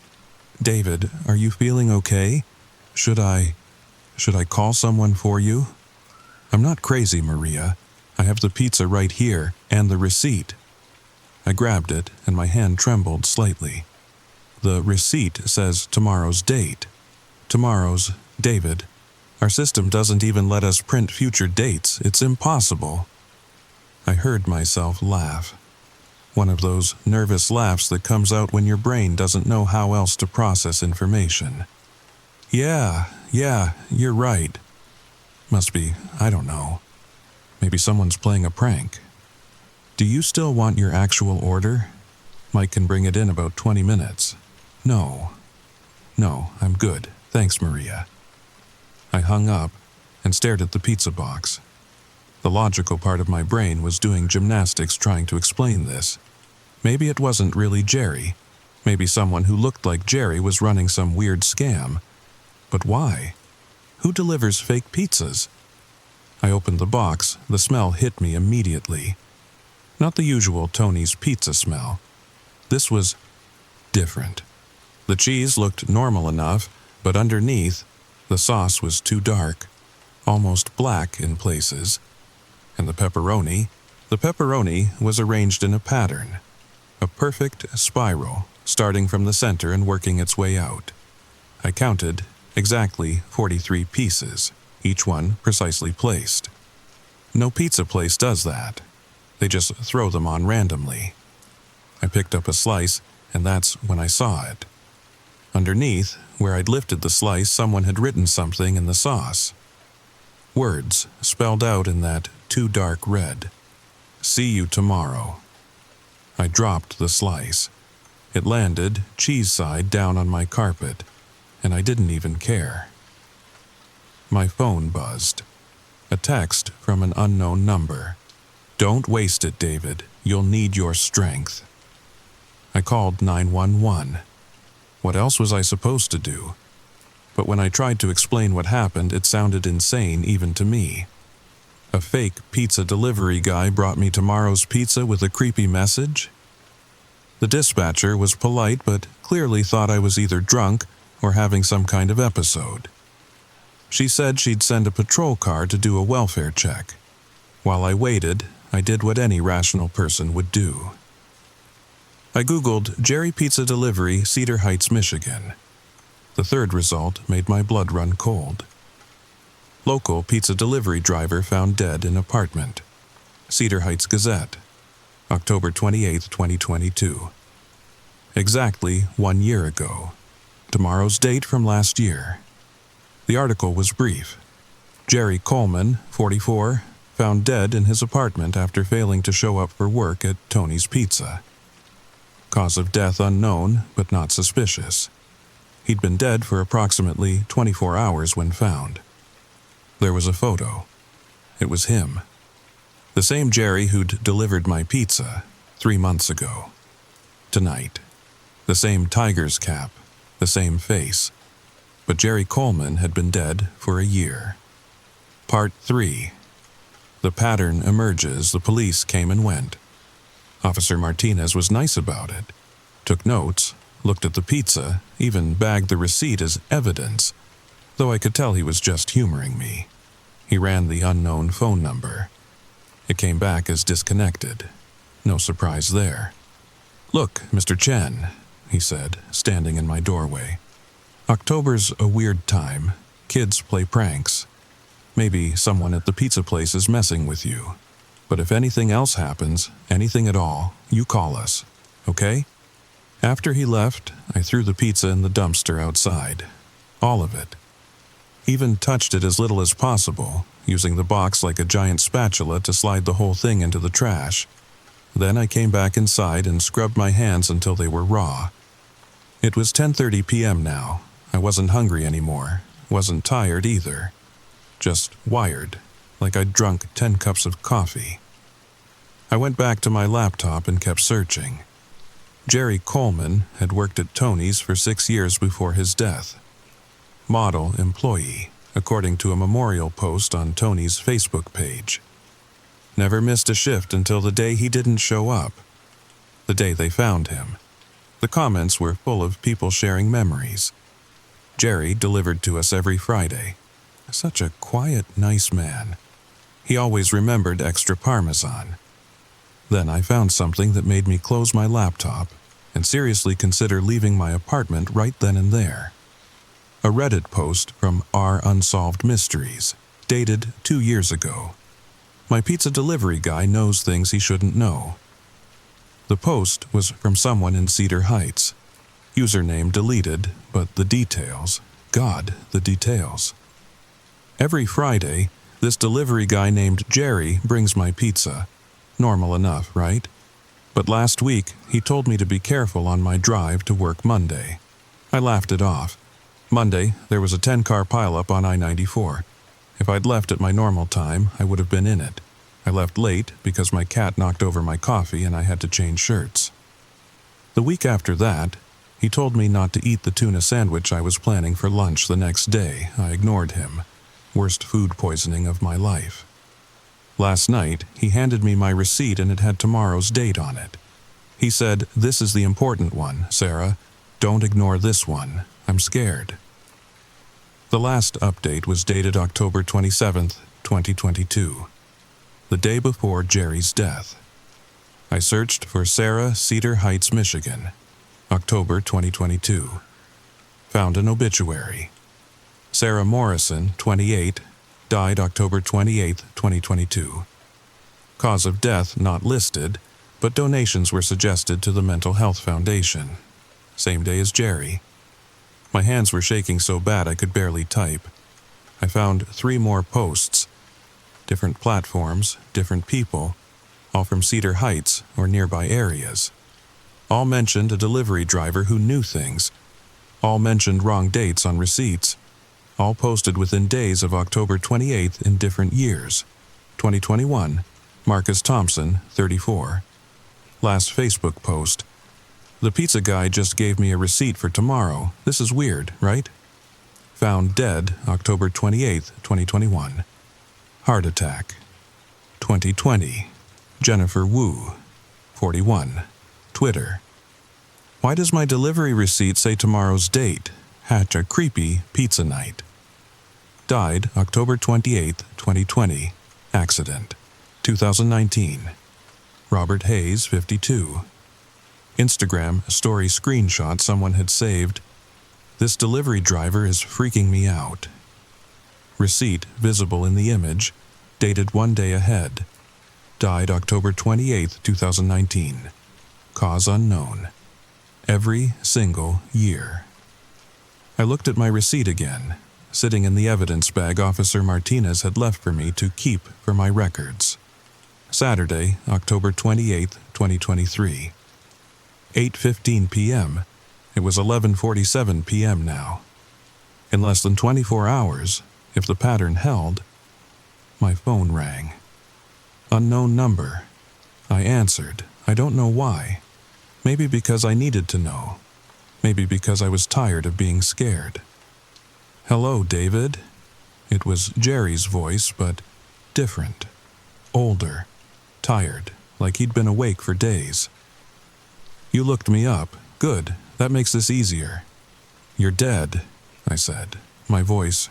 David, are you feeling okay? Should I call someone for you?" "I'm not crazy, Maria. I have the pizza right here and the receipt." I grabbed it and my hand trembled slightly. "The receipt says tomorrow's date. Tomorrow's, David, Our system doesn't even let us print future dates. It's impossible." I heard myself laugh. One of those nervous laughs that comes out when your brain doesn't know how else to process information. Yeah, you're right. Must be, I don't know. Maybe someone's playing a prank. Do you still want your actual order? Mike can bring it in about 20 minutes. No, I'm good. Thanks, Maria. I hung up and stared at the pizza box. The logical part of my brain was doing gymnastics trying to explain this. Maybe it wasn't really Jerry. Maybe someone who looked like Jerry was running some weird scam. But why? Who delivers fake pizzas? I opened the box. The smell hit me immediately. Not the usual Tony's pizza smell. This was different. The cheese looked normal enough, but underneath, the sauce was too dark, almost black in places. And the pepperoni was arranged in a pattern, a perfect spiral, starting from the center and working its way out. I counted exactly 43 pieces, each one precisely placed. No pizza place does that. They just throw them on randomly. I picked up a slice, and that's when I saw it. Underneath, where I'd lifted the slice, someone had written something in the sauce. Words spelled out in that too dark red. "See you tomorrow." I dropped the slice. It landed, cheese side down on my carpet, and I didn't even care. My phone buzzed. A text from an unknown number. "Don't waste it, David. You'll need your strength." I called 911. What else was I supposed to do? But when I tried to explain what happened, it sounded insane even to me. A fake pizza delivery guy brought me tomorrow's pizza with a creepy message? The dispatcher was polite but clearly thought I was either drunk or having some kind of episode. She said she'd send a patrol car to do a welfare check. While I waited, I did what any rational person would do. I Googled Jerry Pizza Delivery, Cedar Heights, Michigan. The third result made my blood run cold. Local pizza delivery driver found dead in apartment. Cedar Heights Gazette, October 28, 2022. Exactly 1 year ago. Tomorrow's date from last year. The article was brief. Jerry Coleman, 44, found dead in his apartment after failing to show up for work at Tony's Pizza. Cause of death unknown, but not suspicious. He'd been dead for approximately 24 hours when found. There was a photo. It was him. The same Jerry who'd delivered my pizza 3 months ago. Tonight. The same tiger's cap, the same face. But Jerry Coleman had been dead for a year. Part 3. The pattern emerges. The police came and went. Officer Martinez was nice about it. Took notes, looked at the pizza, even bagged the receipt as evidence, though I could tell he was just humoring me. He ran the unknown phone number. It came back as disconnected. No surprise there. "Look, Mr. Chen," he said, standing in my doorway. "October's a weird time. Kids play pranks. Maybe someone at the pizza place is messing with you. But if anything else happens, anything at all, you call us, okay?" After he left, I threw the pizza in the dumpster outside. All of it. Even touched it as little as possible, using the box like a giant spatula to slide the whole thing into the trash. Then I came back inside and scrubbed my hands until they were raw. It was 10:30 p.m. now. I wasn't hungry anymore, wasn't tired either. Just wired, like I'd drunk 10 cups of coffee. I went back to my laptop and kept searching. Jerry Coleman had worked at Tony's for 6 years before his death. Model employee, according to a memorial post on Tony's Facebook page. Never missed a shift until the day he didn't show up. The day they found him. The comments were full of people sharing memories. Jerry delivered to us every Friday. Such a quiet, nice man. He always remembered extra Parmesan. Then I found something that made me close my laptop and seriously consider leaving my apartment right then and there. A Reddit post from R Unsolved Mysteries, dated 2 years ago. My pizza delivery guy knows things he shouldn't know. The post was from someone in Cedar Heights. Username deleted, but the details. God, the details. Every Friday, this delivery guy named Jerry brings my pizza. Normal enough, right? But last week, he told me to be careful on my drive to work Monday. I laughed it off. Monday, there was a 10-car pileup on I-94. If I'd left at my normal time, I would have been in it. I left late because my cat knocked over my coffee and I had to change shirts. The week after that, he told me not to eat the tuna sandwich I was planning for lunch the next day. I ignored him. Worst food poisoning of my life. Last night, he handed me my receipt and it had tomorrow's date on it. He said, "This is the important one, Sarah. Don't ignore this one. I'm scared." The last update was dated October 27th, 2022. The day before Jerry's death. I searched for Sarah, Cedar Heights, Michigan. October 2022. Found an obituary. Sarah Morrison, 28, died October 28, 2022. Cause of death not listed, but donations were suggested to the Mental Health Foundation. Same day as Jerry. My hands were shaking so bad I could barely type. I found 3 more posts. Different platforms, different people, all from Cedar Heights or nearby areas. All mentioned a delivery driver who knew things. All mentioned wrong dates on receipts. All posted within days of October 28th in different years. 2021, Marcus Thompson, 34. Last Facebook post. The pizza guy just gave me a receipt for tomorrow. This is weird, right? Found dead October 28th, 2021. Heart attack. 2020, Jennifer Wu, 41. Twitter. Why does my delivery receipt say tomorrow's date? Hatch a creepy pizza night. Died October 28th, 2020. Accident. 2019. Robert Hayes, 52. Instagram story screenshot someone had saved. This delivery driver is freaking me out. Receipt visible in the image, dated 1 day ahead. Died October 28th, 2019. Cause unknown. Every single year. I looked at my receipt again, sitting in the evidence bag Officer Martinez had left for me to keep for my records. Saturday, October 28th, 2023. 8:15 p.m. It was 11:47 p.m. now. In less than 24 hours, if the pattern held, my phone rang. Unknown number. I answered. I don't know why. Maybe because I needed to know. Maybe because I was tired of being scared. "Hello, David." It was Jerry's voice, but different. Older. Tired, like he'd been awake for days. "You looked me up. Good. That makes this easier." "You're dead," I said. My voice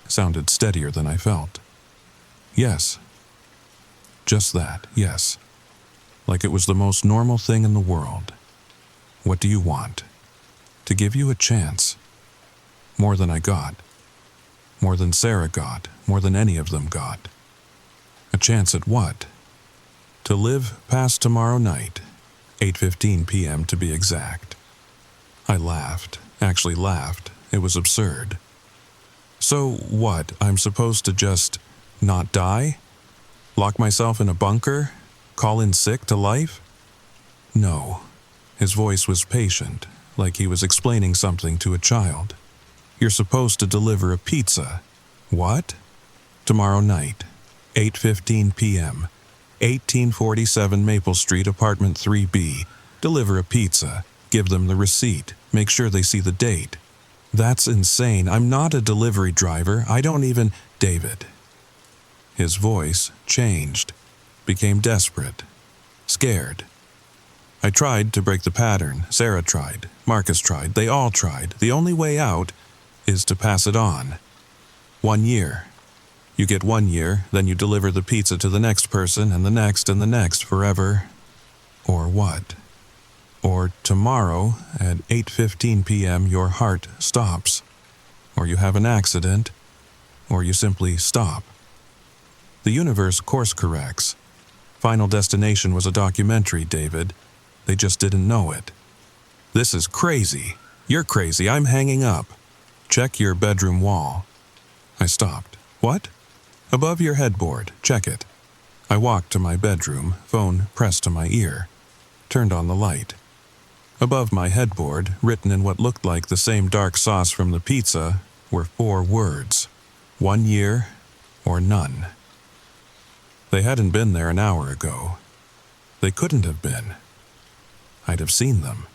sounded steadier than I felt. "Yes." Just that, yes. Like it was the most normal thing in the world. "What do you want?" "To give you a chance." More than I got. More than Sarah got. More than any of them got. A chance at what? To live past tomorrow night. 8:15 p.m. to be exact. I laughed. Actually laughed. It was absurd. So what? I'm supposed to just not die? Lock myself in a bunker? Call in sick to life? No. His voice was patient, like he was explaining something to a child. "You're supposed to deliver a pizza." "What?" "Tomorrow night, 8:15 p.m., 1847 Maple Street, apartment 3B. Deliver a pizza. Give them the receipt. Make sure they see the date." "That's insane. I'm not a delivery driver. I don't even—" "David." His voice changed, became desperate, scared. I tried to break the pattern. Sarah tried. Marcus tried. They all tried. The only way out is to pass it on. 1 year. You get 1 year, then you deliver the pizza to the next person and the next forever. Or what? Or tomorrow at 8:15 p.m. your heart stops. or you have an accident, or you simply stop. The universe course corrects. Final Destination was a documentary, David. They just didn't know it. This is crazy. You're crazy. I'm hanging up. Check your bedroom wall. I stopped. What? Above your headboard. Check it. I walked to my bedroom, phone pressed to my ear. Turned on the light. Above my headboard, written in what looked like the same dark sauce from the pizza, were 4 words. 1 year or none. They hadn't been there an hour ago. They couldn't have been. I'd have seen them.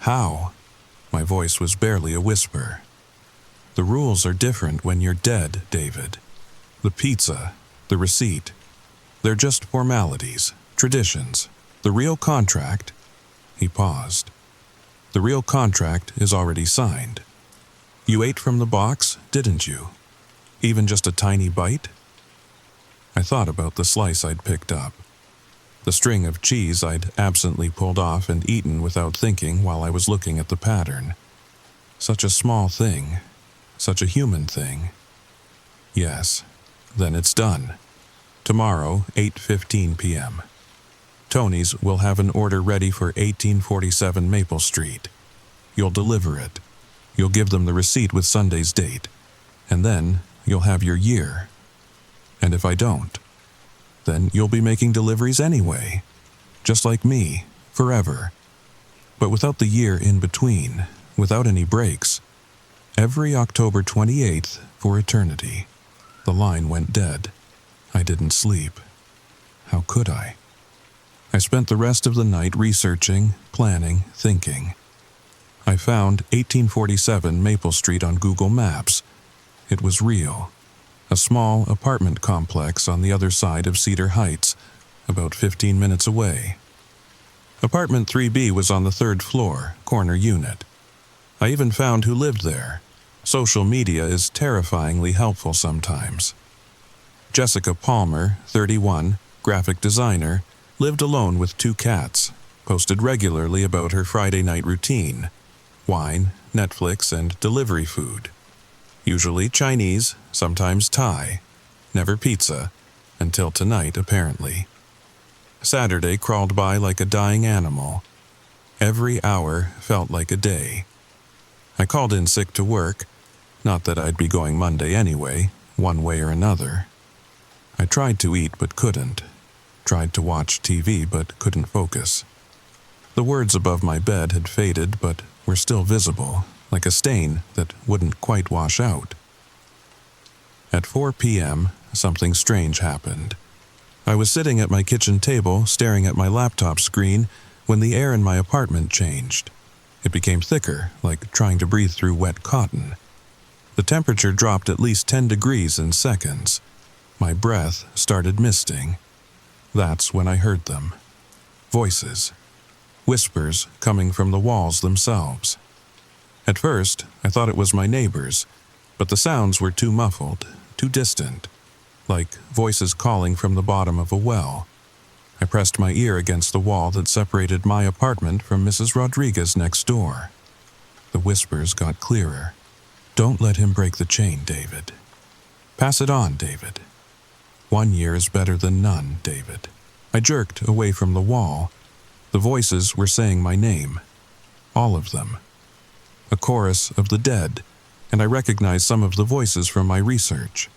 How? My voice was barely a whisper. The rules are different when you're dead, David. The pizza, the receipt, they're just formalities, traditions. The real contract, he paused. The real contract is already signed. You ate from the box, didn't you? Even just a tiny bite? I thought about the slice I'd picked up. The string of cheese I'd absently pulled off and eaten without thinking while I was looking at the pattern. Such a small thing. Such a human thing. Yes, then it's done. Tomorrow, 8:15 p.m. Tony's will have an order ready for 1847 Maple Street. You'll deliver it. You'll give them the receipt with Sunday's date. And then you'll have your year. And if I don't, then you'll be making deliveries anyway. Just like me, forever. But without the year in between, without any breaks. Every October 28th for eternity. The line went dead. I didn't sleep. How could I? I spent the rest of the night researching, planning, thinking. I found 1847 Maple Street on Google Maps. It was real. A small apartment complex on the other side of Cedar Heights, about 15 minutes away. Apartment 3B was on the 3rd floor, corner unit. I even found who lived there. Social media is terrifyingly helpful sometimes. Jessica Palmer, 31, graphic designer, lived alone with 2 cats, posted regularly about her Friday night routine, wine, Netflix, and delivery food. Usually Chinese, sometimes Thai, never pizza, until tonight apparently. Saturday crawled by like a dying animal. Every hour felt like a day. I called in sick to work, not that I'd be going Monday anyway, one way or another. I tried to eat but couldn't, tried to watch TV but couldn't focus. The words above my bed had faded but were still visible, like a stain that wouldn't quite wash out. At 4 p.m., something strange happened. I was sitting at my kitchen table, staring at my laptop screen, when the air in my apartment changed. It became thicker, like trying to breathe through wet cotton. The temperature dropped at least 10 degrees in seconds. My breath started misting. That's when I heard them. Voices. Whispers coming from the walls themselves. At first, I thought it was my neighbors, but the sounds were too muffled, too distant, like voices calling from the bottom of a well. I pressed my ear against the wall that separated my apartment from Mrs. Rodriguez next door. The whispers got clearer. Don't let him break the chain, David. Pass it on, David. 1 year is better than none, David. I jerked away from the wall. The voices were saying my name. All of them. A chorus of the dead, and I recognized some of the voices from my research.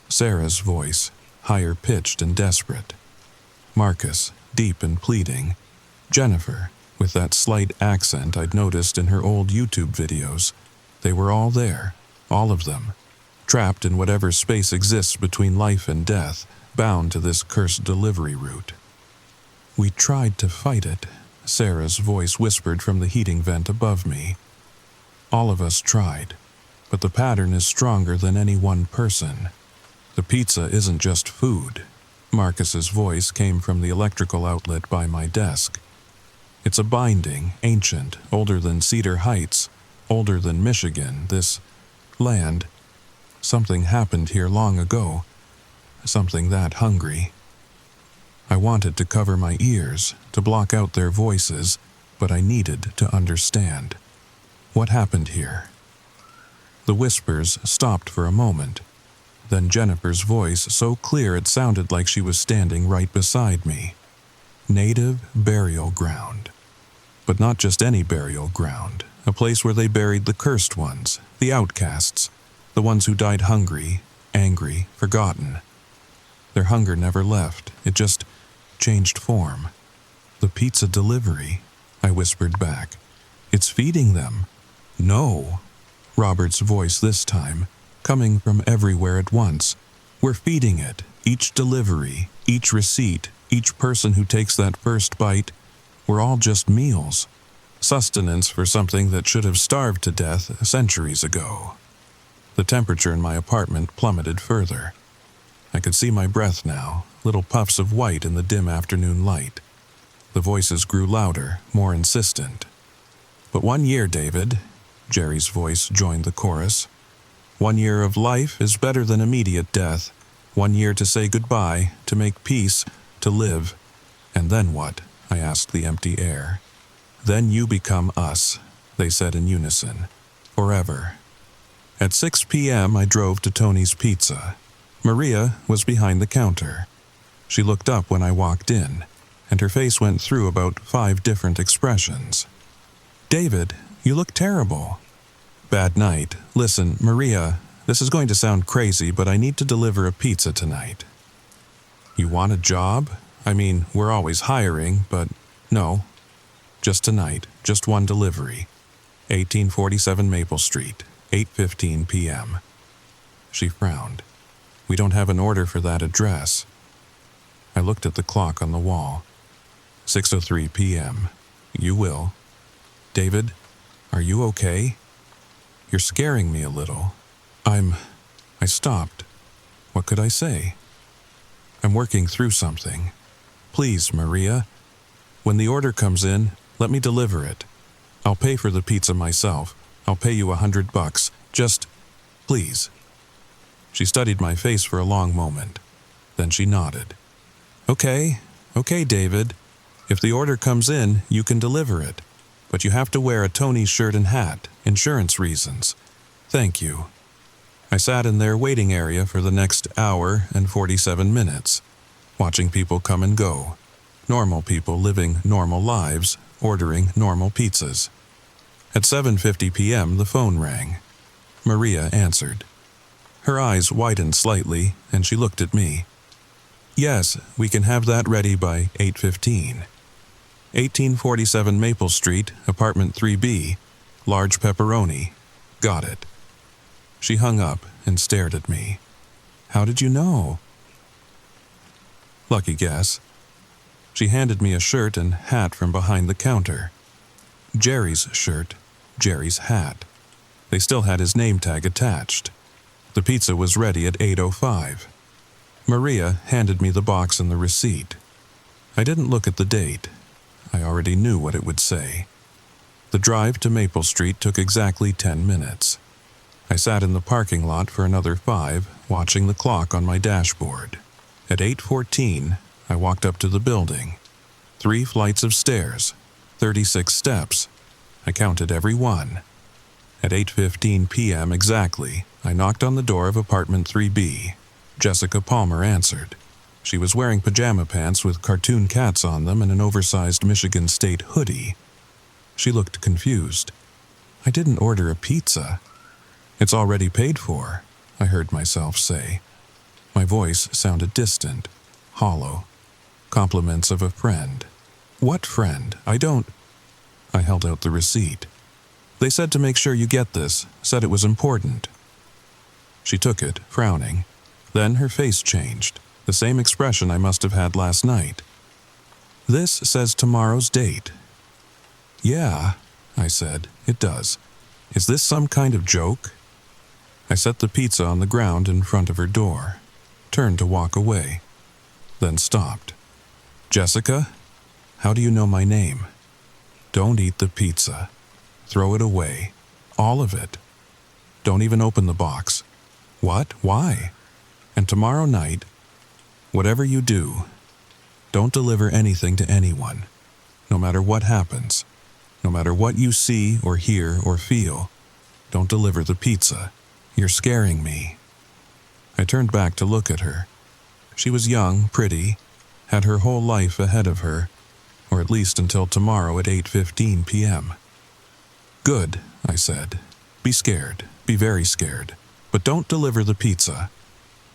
Sarah's voice, higher pitched and desperate. Marcus, deep and pleading. Jennifer, with that slight accent I'd noticed in her old YouTube videos. They were all there, all of them, trapped in whatever space exists between life and death, bound to this cursed delivery route. We tried to fight it, Sarah's voice whispered from the heating vent above me. All of us tried, but the pattern is stronger than any one person. The pizza isn't just food. Marcus's voice came from the electrical outlet by my desk. It's a binding, ancient, older than Cedar Heights, older than Michigan, this land. Something happened here long ago, something that hungry. I wanted to cover my ears, to block out their voices, but I needed to understand. What happened here? The whispers stopped for a moment. Then Jennifer's voice, so clear it sounded like she was standing right beside me. Native burial ground. But not just any burial ground. A place where they buried the cursed ones, the outcasts, the ones who died hungry, angry, forgotten. Their hunger never left. It just changed form. The pizza delivery, I whispered back. It's feeding them. No. Robert's voice this time, coming from everywhere at once. We're feeding it. Each delivery, each receipt, each person who takes that first bite, we're all just meals. Sustenance for something that should have starved to death centuries ago. The temperature in my apartment plummeted further. I could see my breath now, little puffs of white in the dim afternoon light. The voices grew louder, more insistent. But 1 year, David, Jerry's voice joined the chorus. 1 year of life is better than immediate death. 1 year to say goodbye, to make peace, to live. And then what? I asked the empty air. Then you become us, they said in unison. Forever. At 6 p.m. I drove to Tony's Pizza. Maria was behind the counter. She looked up when I walked in, and her face went through about 5 different expressions. David, you look terrible. Bad night. Listen, Maria, this is going to sound crazy, but I need to deliver a pizza tonight. You want a job? I mean, we're always hiring, but no. Just tonight, just one delivery. 1847 Maple Street, 8:15 p.m. She frowned. We don't have an order for that address. I looked at the clock on the wall. 6:03 p.m. You will. David, are you okay? You're scaring me a little. I stopped. What could I say? I'm working through something. Please, Maria. When the order comes in, let me deliver it. I'll pay for the pizza myself. I'll pay you $100. Just, please. She studied my face for a long moment. Then she nodded. Okay, David. If the order comes in, you can deliver it. But you have to wear a Tony shirt and hat, insurance reasons. Thank you. I sat in their waiting area for the next hour and 47 minutes, watching people come and go. Normal people living normal lives, ordering normal pizzas. At 7:50 p.m., the phone rang. Maria answered. Her eyes widened slightly, and she looked at me. Yes, we can have that ready by 8:15. 1847 Maple Street, apartment 3B, large pepperoni. Got it. She hung up and stared at me. How did you know? Lucky guess. She handed me a shirt and hat from behind the counter. Jerry's shirt, Jerry's hat. They still had his name tag attached. The pizza was ready at 8:05. Maria handed me the box and the receipt. I didn't look at the date. I already knew what it would say. The drive to Maple Street took exactly 10 minutes. I sat in the parking lot for another 5, watching the clock on my dashboard. At 8:14, I walked up to the building. 3 flights of stairs, 36 steps. I counted every one. At 8:15 p.m. exactly, I knocked on the door of apartment 3B. Jessica Palmer answered. She was wearing pajama pants with cartoon cats on them and an oversized Michigan State hoodie. She looked confused. I didn't order a pizza. It's already paid for, I heard myself say. My voice sounded distant, hollow. Compliments of a friend. What friend? I held out the receipt. They said to make sure you get this, said it was important. She took it, frowning. Then her face changed, the same expression I must have had last night. This says tomorrow's date. Yeah, I said, it does. Is this some kind of joke? I set the pizza on the ground in front of her door, turned to walk away, then stopped. Jessica, how do you know my name? Don't eat the pizza. Throw it away. All of it. Don't even open the box. What? Why? And tomorrow night, whatever you do, don't deliver anything to anyone. No matter what happens, no matter what you see or hear or feel, don't deliver the pizza. You're scaring me." I turned back to look at her. She was young, pretty, had her whole life ahead of her, or at least until tomorrow at 8:15 p.m. "Good," I said. "Be scared, be very scared, but don't deliver the pizza."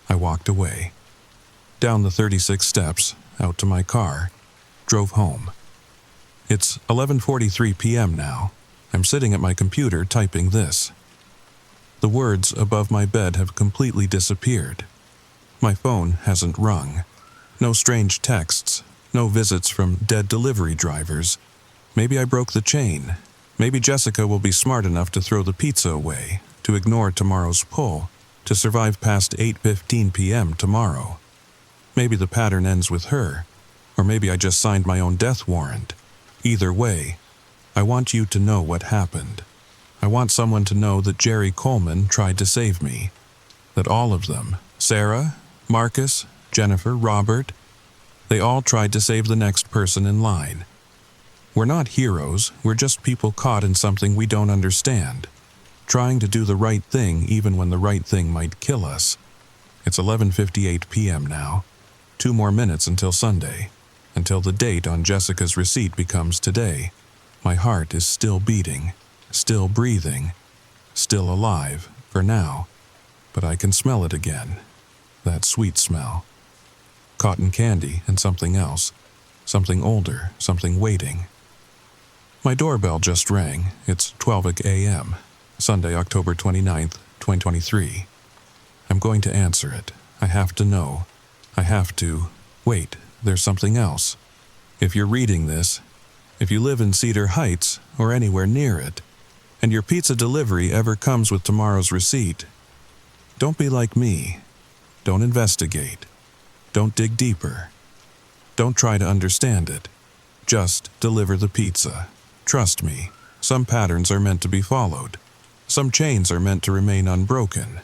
I walked away. Down the 36 steps, out to my car, drove home. It's 11:43 p.m. now. I'm sitting at my computer typing this. The words above my bed have completely disappeared. My phone hasn't rung. No strange texts, no visits from dead delivery drivers. Maybe I broke the chain. Maybe Jessica will be smart enough to throw the pizza away, to ignore tomorrow's pull, to survive past 8:15 p.m. tomorrow. Maybe the pattern ends with her, or maybe I just signed my own death warrant. Either way, I want you to know what happened. I want someone to know that Jerry Coleman tried to save me. That all of them, Sarah, Marcus, Jennifer, Robert, they all tried to save the next person in line. We're not heroes, we're just people caught in something we don't understand, trying to do the right thing even when the right thing might kill us. It's 11:58 p.m. now. 2 more minutes until Sunday, until the date on Jessica's receipt becomes today. My heart is still beating, still breathing, still alive, for now, but I can smell it again, that sweet smell. Cotton candy and something else, something older, something waiting. My doorbell just rang. It's 12 a.m., Sunday, October 29th, 2023. I'm going to answer it. I have to know. I have to. Wait, there's something else. If you're reading this, if you live in Cedar Heights or anywhere near it, and your pizza delivery ever comes with tomorrow's receipt, don't be like me. Don't investigate. Don't dig deeper. Don't try to understand it. Just deliver the pizza. Trust me, some patterns are meant to be followed. Some chains are meant to remain unbroken.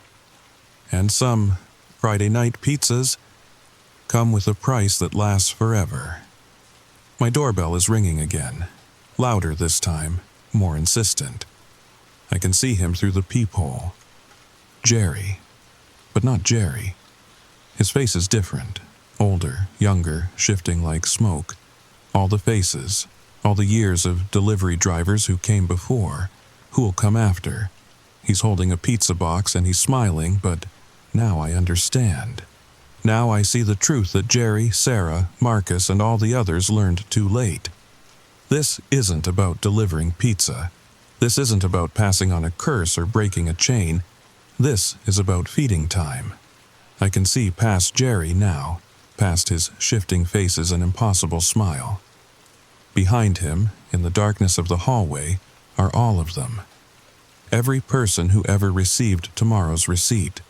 And some Friday night pizzas come with a price that lasts forever. My doorbell is ringing again. Louder this time, more insistent. I can see him through the peephole. Jerry. But not Jerry. His face is different. Older, younger, shifting like smoke. All the faces, all the years of delivery drivers who came before, who'll come after. He's holding a pizza box and he's smiling, but now I understand. Now I see the truth that Jerry, Sarah, Marcus, and all the others learned too late. This isn't about delivering pizza. This isn't about passing on a curse or breaking a chain. This is about feeding time. I can see past Jerry now, past his shifting faces and impossible smile. Behind him, in the darkness of the hallway, are all of them. Every person who ever received tomorrow's receipt.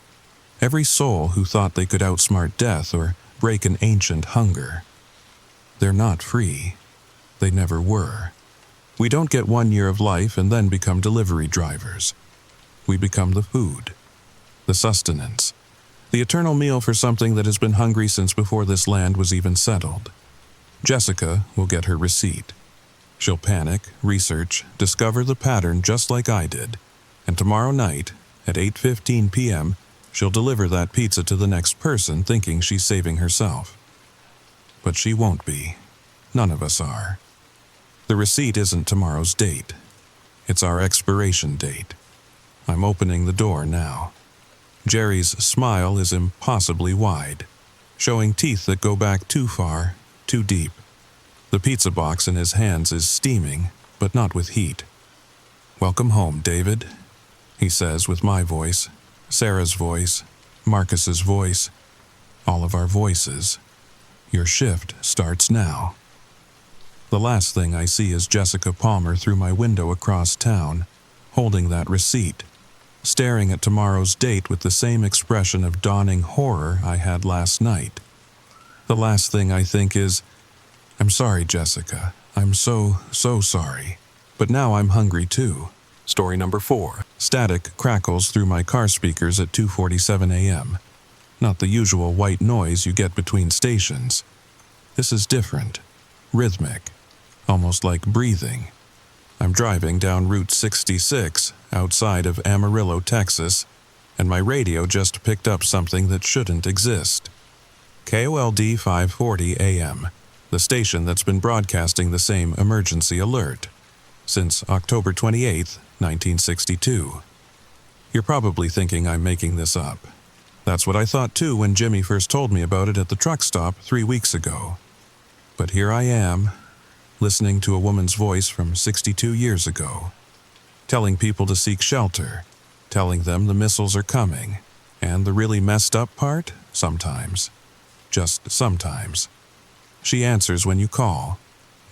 Every soul who thought they could outsmart death or break an ancient hunger. They're not free. They never were. We don't get 1 year of life and then become delivery drivers. We become the food, the sustenance, the eternal meal for something that has been hungry since before this land was even settled. Jessica will get her receipt. She'll panic, research, discover the pattern just like I did, and tomorrow night, at 8:15 p.m., she'll deliver that pizza to the next person thinking she's saving herself. But she won't be. None of us are. The receipt isn't tomorrow's date. It's our expiration date. I'm opening the door now. Jerry's smile is impossibly wide, showing teeth that go back too far, too deep. The pizza box in his hands is steaming, but not with heat. "Welcome home, David," he says with my voice, Sarah's voice, Marcus's voice, all of our voices. Your shift starts now. The last thing I see is Jessica Palmer through my window across town, holding that receipt, staring at tomorrow's date with the same expression of dawning horror I had last night. The last thing I think is, I'm sorry, Jessica. I'm so sorry. But now I'm hungry too. Story number 4. Static crackles through my car speakers at 2:47 a.m. Not the usual white noise you get between stations. This is different. Rhythmic. Almost like breathing. I'm driving down Route 66 outside of Amarillo, Texas, and my radio just picked up something that shouldn't exist. KOLD 540 AM, the station that's been broadcasting the same emergency alert since October 28, 1962. You're probably thinking I'm making this up. That's what I thought too when Jimmy first told me about it at the truck stop 3 weeks ago. But here I am, listening to a woman's voice from 62 years ago, telling people to seek shelter, telling them the missiles are coming, and the really messed up part, sometimes, just sometimes, she answers when you call.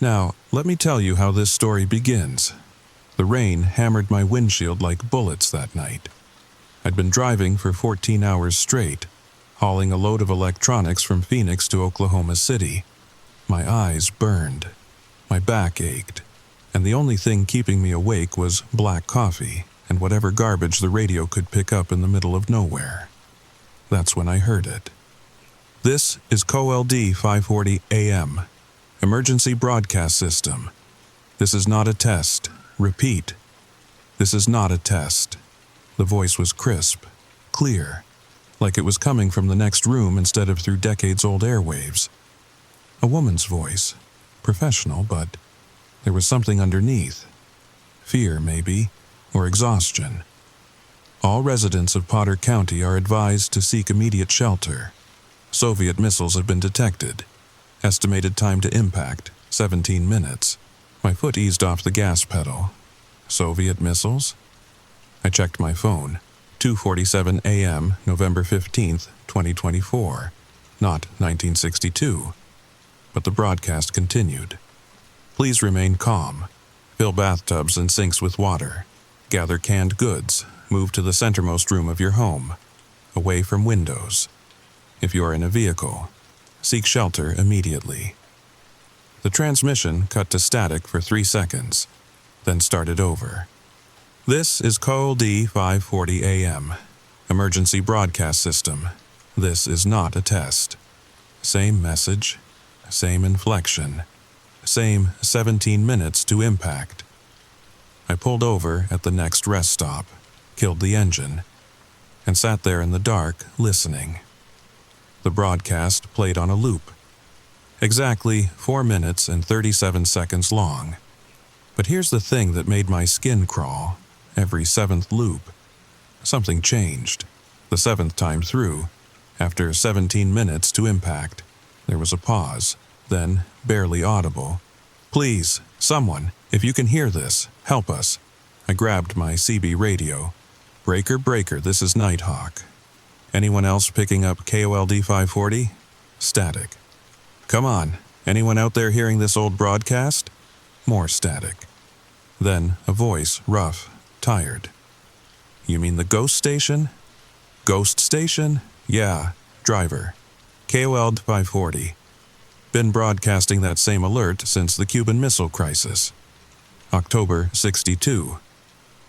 Now, let me tell you how this story begins. The rain hammered my windshield like bullets that night. I'd been driving for 14 hours straight, hauling a load of electronics from Phoenix to Oklahoma City. My eyes burned, my back ached, and the only thing keeping me awake was black coffee and whatever garbage the radio could pick up in the middle of nowhere. That's when I heard it. This is KOLD 540 AM, Emergency Broadcast System. This is not a test. Repeat. This is not a test. The voice was crisp, clear, like it was coming from the next room instead of through decades-old airwaves. A woman's voice, professional, but there was something underneath. Fear, maybe, or exhaustion. All residents of Potter County are advised to seek immediate shelter. Soviet missiles have been detected. Estimated time to impact, 17 minutes. My foot eased off the gas pedal. Soviet missiles? I checked my phone. 2:47 a.m., November 15th, 2024. Not 1962. But the broadcast continued. Please remain calm. Fill bathtubs and sinks with water. Gather canned goods. Move to the centermost room of your home. Away from windows. If you are in a vehicle, seek shelter immediately. The transmission cut to static for 3 seconds, then started over. This is KOLD 540 AM, Emergency Broadcast System. This is not a test. Same message, same inflection, same 17 minutes to impact. I pulled over at the next rest stop, killed the engine, and sat there in the dark listening. The broadcast played on a loop. Exactly 4 minutes and 37 seconds long. But here's the thing that made my skin crawl. Every 7th loop, something changed. The 7th time through, after 17 minutes to impact, there was a pause, then barely audible. Please, someone, if you can hear this, help us. I grabbed my CB radio. Breaker, breaker, this is Nighthawk. Anyone else picking up KOLD 540? Static. Come on, anyone out there hearing this old broadcast? More static. Then a voice, rough, tired. You mean the ghost station? Ghost station? Yeah, driver. KOLD 540. Been broadcasting that same alert since the Cuban Missile Crisis. October 62.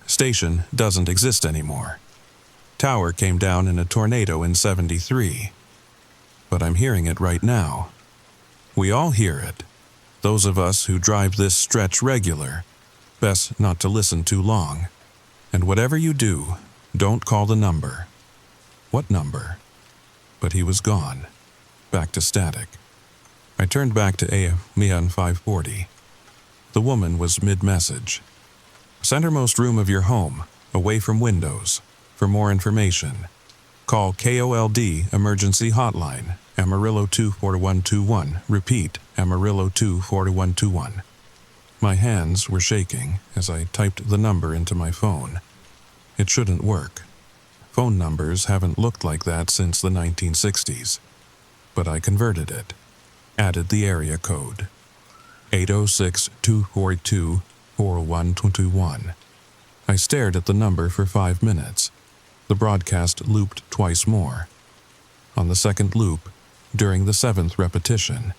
Station doesn't exist anymore. Tower came down in a tornado in 73. But I'm hearing it right now. We all hear it. Those of us who drive this stretch regular. Best not to listen too long. And whatever you do, don't call the number. What number? But he was gone. Back to static. I turned back to AM 540. The woman was mid-message. Centermost room of your home, away from windows. For more information, call KOLD Emergency Hotline, Amarillo 24121. Repeat, Amarillo 24121. My hands were shaking as I typed the number into my phone. It shouldn't work. Phone numbers haven't looked like that since the 1960s. But I converted it. Added the area code. 806-242-4121. I stared at the number for 5 minutes. The broadcast looped twice more. On the second loop, during the 7th repetition,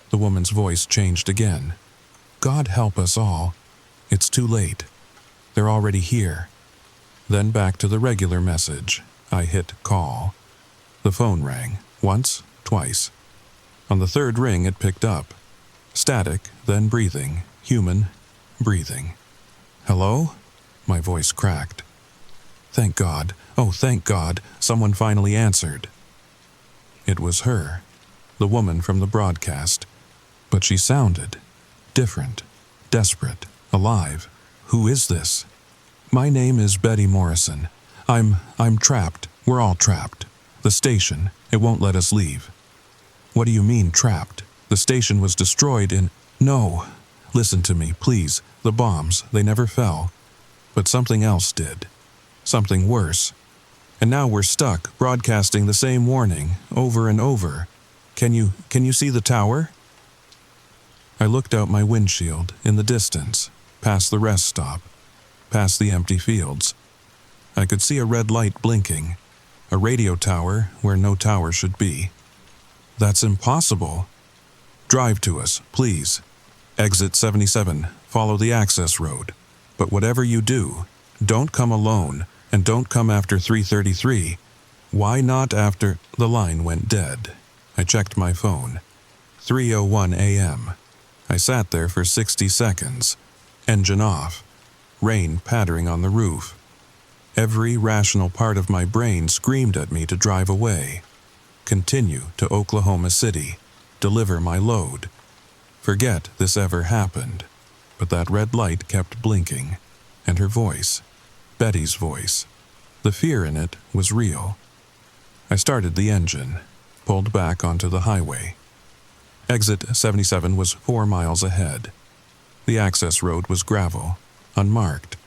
the woman's voice changed again. God help us all. It's too late. They're already here. Then back to the regular message. I hit call. The phone rang. Once, twice. On the 3rd ring, it picked up. Static, then breathing. Human, breathing. Hello? My voice cracked. Thank God. Oh, thank God. Someone finally answered. It was her, the woman from the broadcast. But she sounded different, desperate, alive. Who is this? My name is Betty Morrison. I'm trapped. We're all trapped. The station, it won't let us leave. What do you mean, trapped? The station was destroyed in... No. Listen to me, please. The bombs, they never fell. But something else did. Something worse. And now we're stuck, broadcasting the same warning, over and over. Can you see the tower? I looked out my windshield, in the distance, past the rest stop, past the empty fields. I could see a red light blinking, a radio tower where no tower should be. That's impossible. Drive to us, please. Exit 77, follow the access road. But whatever you do, don't come alone, and don't come after 3:33. Why not after... The line went dead. I checked my phone. 3:01 a.m. I sat there for 60 seconds. Engine off. Rain pattering on the roof. Every rational part of my brain screamed at me to drive away. Continue to Oklahoma City. Deliver my load. Forget this ever happened. But that red light kept blinking. And her voice. Betty's voice. The fear in it was real. I started the engine. Pulled back onto the highway. Exit 77 was 4 miles ahead. The access road was gravel, unmarked,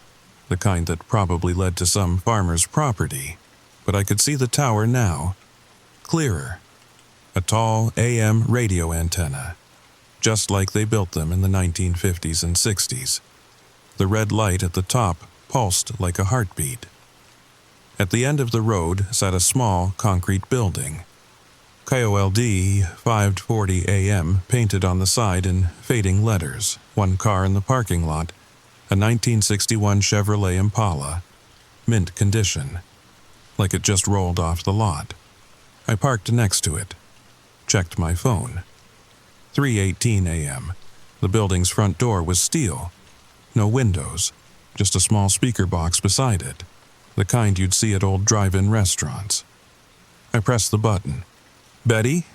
the kind that probably led to some farmer's property, but I could see the tower now, clearer. A tall AM radio antenna, just like they built them in the 1950s and 60s. The red light at the top pulsed like a heartbeat. At the end of the road sat a small concrete building. KOLD 5:40 a.m. painted on the side in fading letters, 1 car in the parking lot, a 1961 Chevrolet Impala, mint condition, like it just rolled off the lot. I parked next to it, checked my phone. 3:18 a.m. The building's front door was steel, no windows, just a small speaker box beside it, the kind you'd see at old drive-in restaurants. I pressed the button. Betty?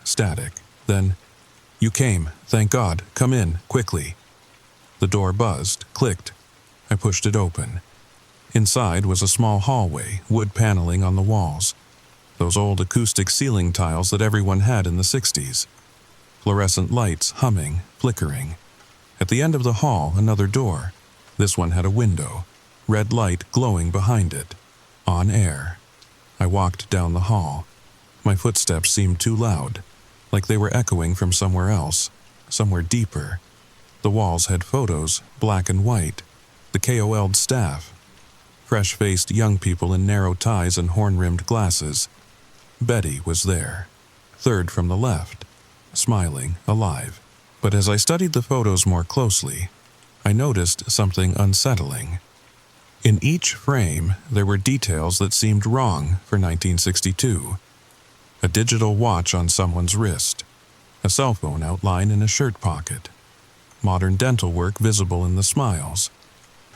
Static. Then, you came, thank God, come in, quickly. The door buzzed, clicked. I pushed it open. Inside was a small hallway, wood paneling on the walls. Those old acoustic ceiling tiles that everyone had in the 60s. Fluorescent lights humming, flickering. At the end of the hall, another door. This one had a window, red light glowing behind it. On air. I walked down the hall. My footsteps seemed too loud, like they were echoing from somewhere else, somewhere deeper. The walls had photos, black and white, the KOL staff, fresh-faced young people in narrow ties and horn-rimmed glasses. Betty was there, third from the left, smiling, alive. But as I studied the photos more closely, I noticed something unsettling. In each frame, there were details that seemed wrong for 1962. A digital watch on someone's wrist, a cell phone outline in a shirt pocket, modern dental work visible in the smiles,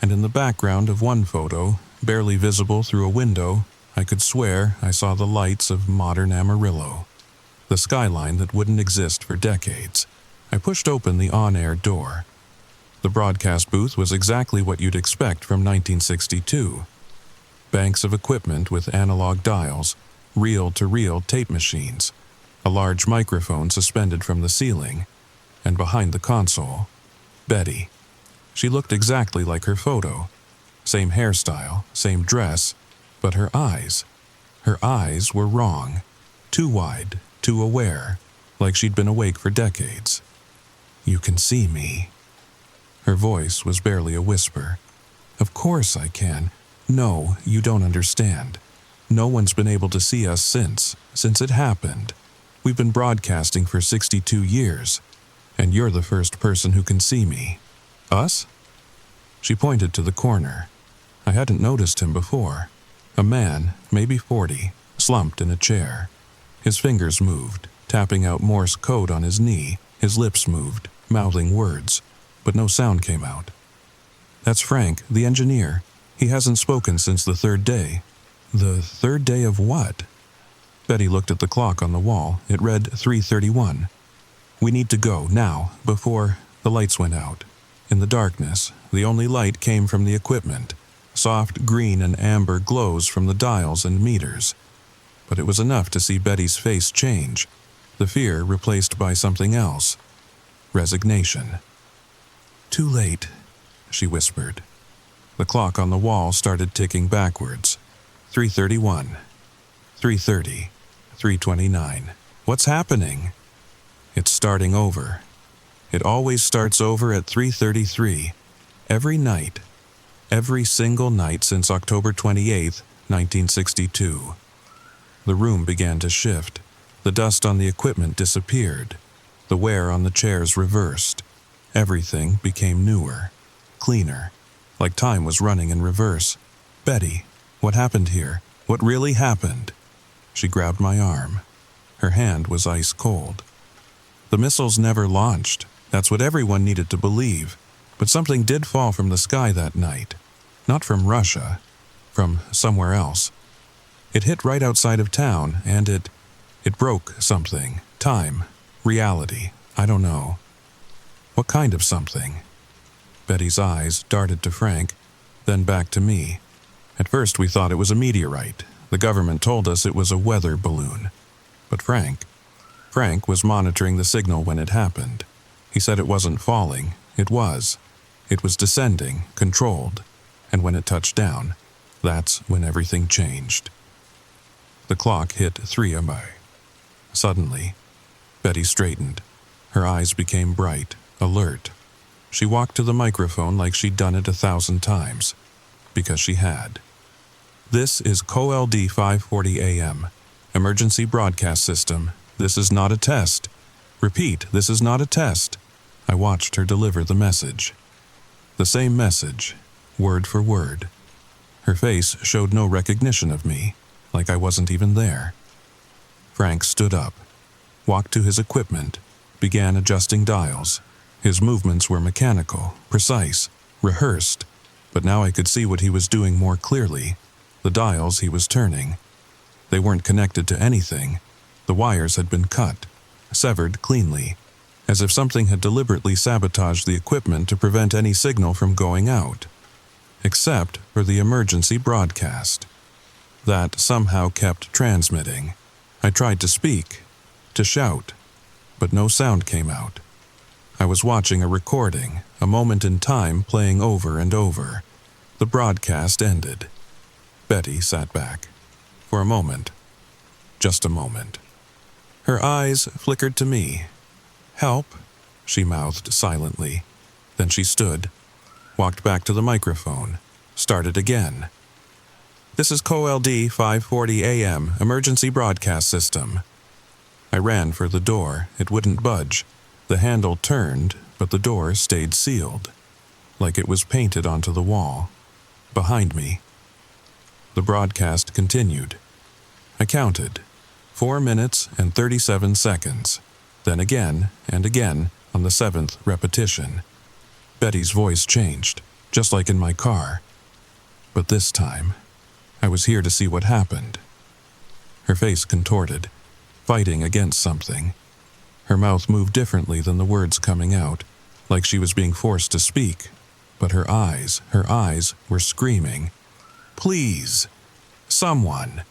and in the background of one photo, barely visible through a window, I could swear I saw the lights of modern Amarillo, the skyline that wouldn't exist for decades. I pushed open the on-air door. The broadcast booth was exactly what you'd expect from 1962. Banks of equipment with analog dials, reel-to-reel tape machines, a large microphone suspended from the ceiling, and behind the console, Betty. She looked exactly like her photo. Same hairstyle, same dress, but her eyes were wrong. Too wide, too aware, like she'd been awake for decades. You can see me. Her voice was barely a whisper. Of course I can. No, you don't understand. No one's been able to see us since it happened. We've been broadcasting for 62 years, and you're the first person who can see me. Us? She pointed to the corner. I hadn't noticed him before. A man, maybe 40, slumped in a chair. His fingers moved, tapping out Morse code on his knee. His lips moved, mouthing words, but no sound came out. That's Frank, the engineer. He hasn't spoken since the third day." "The third day of what?" Betty looked at the clock on the wall. It read 3:31. "We need to go, now, before..." The lights went out. In the darkness, the only light came from the equipment. Soft green and amber glows from the dials and meters. But it was enough to see Betty's face change, the fear replaced by something else. Resignation. "Too late," she whispered. The clock on the wall started ticking backwards. 3:31, 3:30, 3:29. What's happening? It's starting over. It always starts over at 3:33, every night. Every single night since October 28th, 1962. The room began to shift. The dust on the equipment disappeared. The wear on the chairs reversed. Everything became newer, cleaner, like time was running in reverse. "Betty, what happened here? What really happened?" She grabbed my arm. Her hand was ice cold. "The missiles never launched. That's what everyone needed to believe. But something did fall from the sky that night. Not from Russia. From somewhere else. It hit right outside of town, and it broke something. Time. Reality. I don't know." "What kind of something?" Betty's eyes darted to Frank, then back to me. "At first we thought it was a meteorite. The government told us it was a weather balloon. But Frank was monitoring the signal when it happened. He said it wasn't falling. It was. It was descending, controlled. And when it touched down, that's when everything changed." The clock hit 3 a.m. Suddenly, Betty straightened. Her eyes became bright, alert. She walked to the microphone like she'd done it 1,000 times. Because she had. "This is COLD 540 AM. Emergency broadcast system. This is not a test. Repeat, this is not a test." I watched her deliver the message. The same message, word for word. Her face showed no recognition of me, like I wasn't even there. Frank stood up, walked to his equipment, began adjusting dials. His movements were mechanical, precise, rehearsed, but now I could see what he was doing more clearly. The dials he was turning. They weren't connected to anything. The wires had been cut, severed cleanly, as if something had deliberately sabotaged the equipment to prevent any signal from going out. Except for the emergency broadcast. That somehow kept transmitting. I tried to speak, to shout, but no sound came out. I was watching a recording, a moment in time playing over and over. The broadcast ended. Betty sat back. For a moment. Just a moment. Her eyes flickered to me. "Help," she mouthed silently. Then she stood, walked back to the microphone, started again. "This is COLD 540 AM, emergency broadcast system." I ran for the door. It wouldn't budge. The handle turned, but the door stayed sealed, like it was painted onto the wall, behind me. The broadcast continued. I counted. 4 minutes and 37 seconds. Then again and again on the 7th repetition. Betty's voice changed, just like in my car. But this time, I was here to see what happened. Her face contorted, fighting against something. Her mouth moved differently than the words coming out, like she was being forced to speak. But her eyes were screaming. "Please! Someone!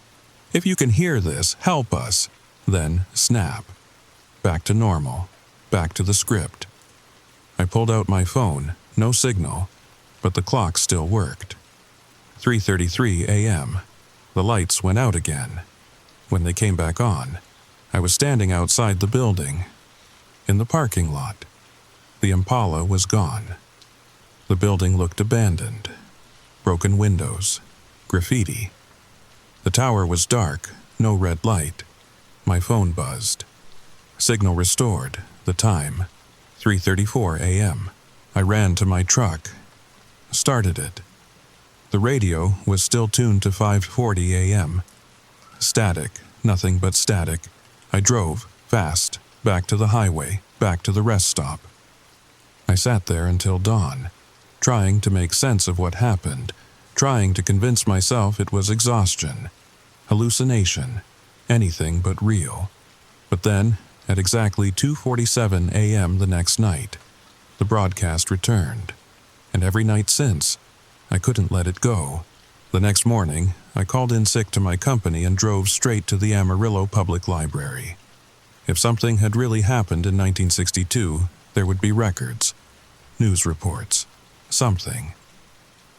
If you can hear this, help us!" Then snap. Back to normal. Back to the script. I pulled out my phone. No signal. But the clock still worked. 3:33 a.m. The lights went out again. When they came back on, I was standing outside the building. In the parking lot. The Impala was gone. The building looked abandoned. Broken windows. Graffiti. The tower was dark, no red light. My phone buzzed. Signal restored. The time, 3:34 a.m. I ran to my truck. Started it. The radio was still tuned to 5:40 a.m. Static, nothing but static. I drove, fast, back to the highway, back to the rest stop. I sat there until dawn, trying to make sense of what happened, trying to convince myself it was exhaustion, hallucination, anything but real. But then, at exactly 2:47 a.m. the next night, the broadcast returned, and every night since, I couldn't let it go. The next morning, I called in sick to my company and drove straight to the Amarillo Public Library. If something had really happened in 1962, there would be records, news reports, something.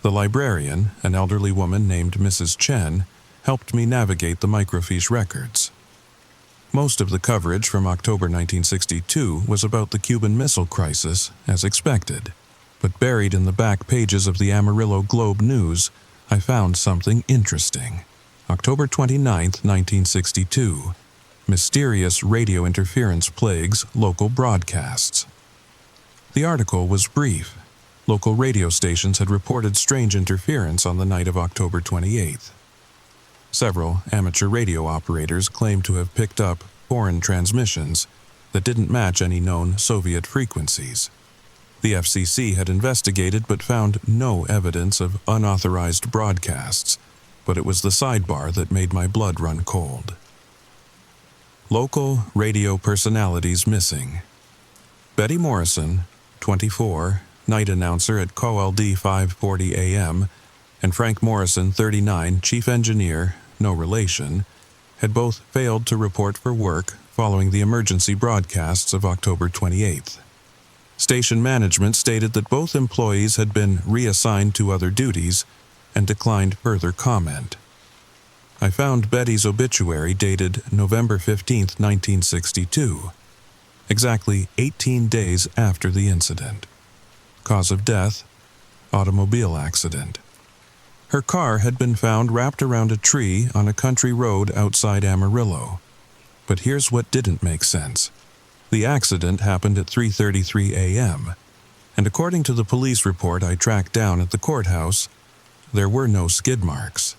The librarian, an elderly woman named Mrs. Chen, helped me navigate the microfiche records. Most of the coverage from October 1962 was about the Cuban Missile Crisis, as expected, but buried in the back pages of the Amarillo Globe News, I found something interesting. October 29, 1962. Mysterious radio interference plagues local broadcasts. The article was brief. Local radio stations had reported strange interference on the night of October 28th. Several amateur radio operators claimed to have picked up foreign transmissions that didn't match any known Soviet frequencies. The FCC had investigated but found no evidence of unauthorized broadcasts, but it was the sidebar that made my blood run cold. Local radio personalities missing. Betty Morrison, 24, night announcer at KOLD 540 AM, and Frank Morrison, 39, chief engineer, no relation, had both failed to report for work following the emergency broadcasts of October 28th. Station management stated that both employees had been reassigned to other duties and declined further comment. I found Betty's obituary dated November 15, 1962, exactly 18 days after the incident. Cause of death: automobile accident. Her car had been found wrapped around a tree on a country road outside Amarillo. But here's what didn't make sense. The accident happened at 3:33 a.m., and according to the police report I tracked down at the courthouse, there were no skid marks.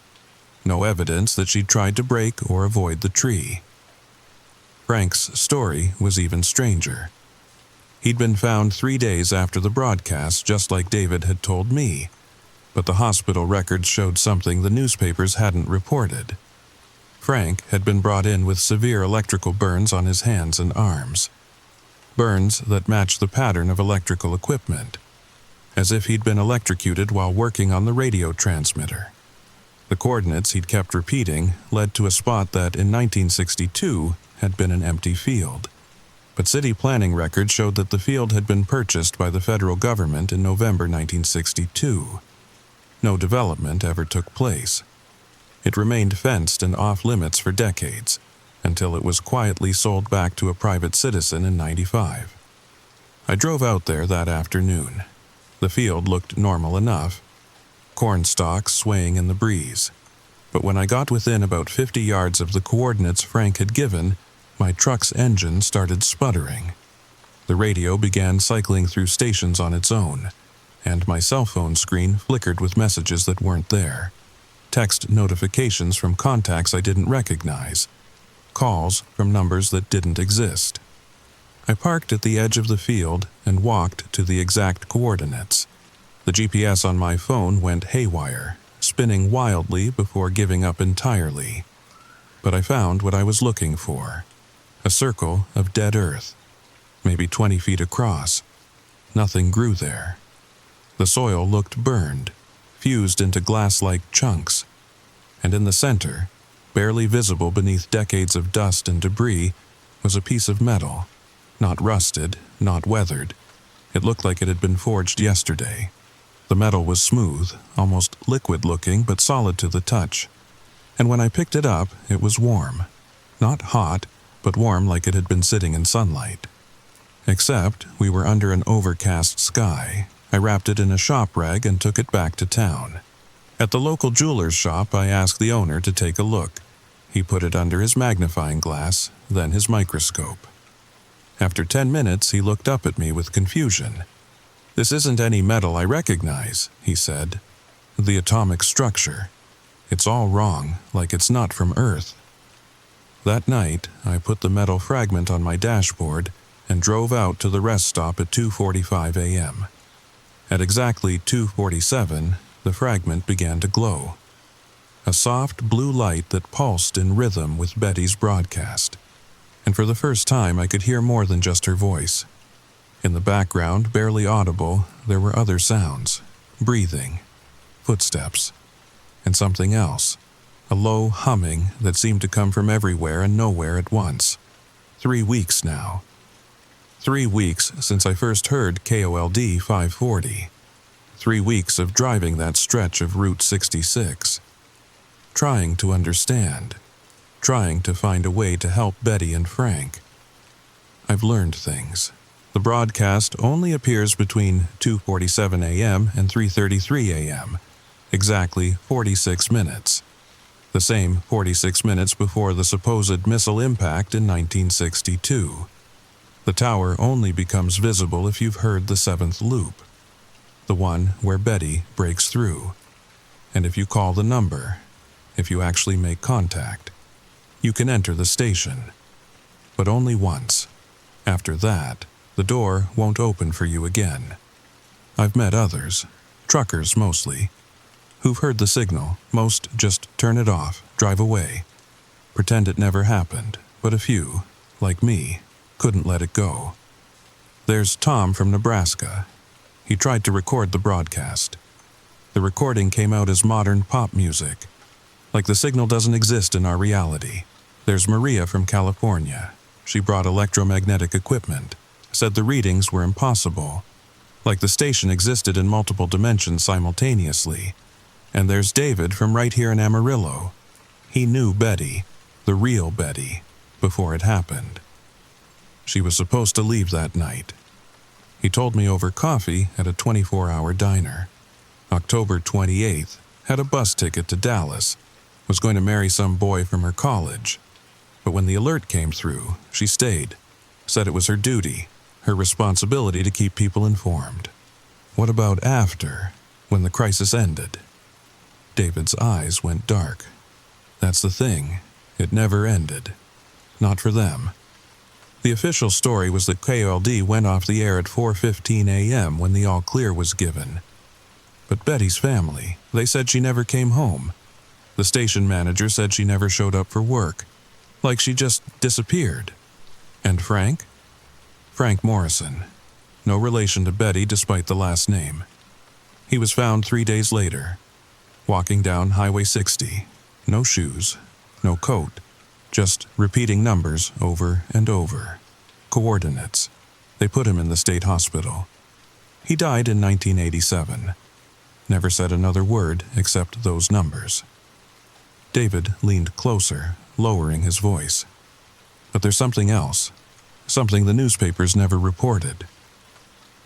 No evidence that she'd tried to brake or avoid the tree. Frank's story was even stranger. He'd been found 3 days after the broadcast, just like David had told me, but the hospital records showed something the newspapers hadn't reported. Frank had been brought in with severe electrical burns on his hands and arms. Burns that matched the pattern of electrical equipment, as if he'd been electrocuted while working on the radio transmitter. The coordinates he'd kept repeating led to a spot that in 1962 had been an empty field. But city planning records showed that the field had been purchased by the federal government in November 1962. No development ever took place. It remained fenced and off-limits for decades, until it was quietly sold back to a private citizen in '95. I drove out there that afternoon. The field looked normal enough, corn stalks swaying in the breeze. But when I got within about 50 yards of the coordinates Frank had given, my truck's engine started sputtering. The radio began cycling through stations on its own, and my cell phone screen flickered with messages that weren't there. Text notifications from contacts I didn't recognize. Calls from numbers that didn't exist. I parked at the edge of the field and walked to the exact coordinates. The GPS on my phone went haywire, spinning wildly before giving up entirely. But I found what I was looking for. A circle of dead earth, maybe 20 feet across. Nothing grew there. The soil looked burned, fused into glass-like chunks, and in the center, barely visible beneath decades of dust and debris, was a piece of metal. Not rusted, not weathered. It looked like it had been forged yesterday. The metal was smooth, almost liquid-looking, but solid to the touch. And when I picked it up, it was warm. Not hot, but warm like it had been sitting in sunlight. Except we were under an overcast sky. I wrapped it in a shop rag and took it back to town. At the local jeweler's shop, I asked the owner to take a look. He put it under his magnifying glass, then his microscope. After 10 minutes, he looked up at me with confusion. "This isn't any metal I recognize," he said. "The atomic structure. It's all wrong, like it's not from Earth." That night, I put the metal fragment on my dashboard and drove out to the rest stop at 2:45 a.m. At exactly 2:47, the fragment began to glow. A soft blue light that pulsed in rhythm with Betty's broadcast. And for the first time I could hear more than just her voice. In the background, barely audible, there were other sounds. Breathing, footsteps, and something else. A low humming that seemed to come from everywhere and nowhere at once. 3 weeks now. 3 weeks since I first heard KOLD 540. 3 weeks of driving that stretch of Route 66. Trying to understand. Trying to find a way to help Betty and Frank. I've learned things. The broadcast only appears between 2:47 a.m. and 3:33 a.m., exactly 46 minutes. The same 46 minutes before the supposed missile impact in 1962. The tower only becomes visible if you've heard the 7th loop, the one where Betty breaks through. And if you call the number, if you actually make contact, you can enter the station. But only once. After that, the door won't open for you again. I've met others, truckers mostly, who've heard the signal. Most just turn it off, drive away, pretend it never happened, but a few, like me, couldn't let it go. There's Tom from Nebraska. He tried to record the broadcast. The recording came out as modern pop music, like the signal doesn't exist in our reality. There's Maria from California. She brought electromagnetic equipment, said the readings were impossible, like the station existed in multiple dimensions simultaneously. And there's David from right here in Amarillo. He knew Betty, the real Betty, before it happened. She was supposed to leave that night. He told me over coffee at a 24-hour diner. October 28th, had a bus ticket to Dallas, was going to marry some boy from her college. But when the alert came through, she stayed, said it was her duty, her responsibility to keep people informed. What about after, when the crisis ended? David's eyes went dark. That's the thing, it never ended. Not for them. The official story was that KOLD went off the air at 4:15 a.m. when the all-clear was given. But Betty's family, they said she never came home. The station manager said she never showed up for work, like she just disappeared. And Frank? Frank Morrison. No relation to Betty despite the last name. He was found 3 days later, walking down Highway 60. No shoes, no coat, just repeating numbers over and over. Coordinates. They put him in the state hospital. He died in 1987. Never said another word except those numbers. David leaned closer, lowering his voice. But there's something else. Something the newspapers never reported.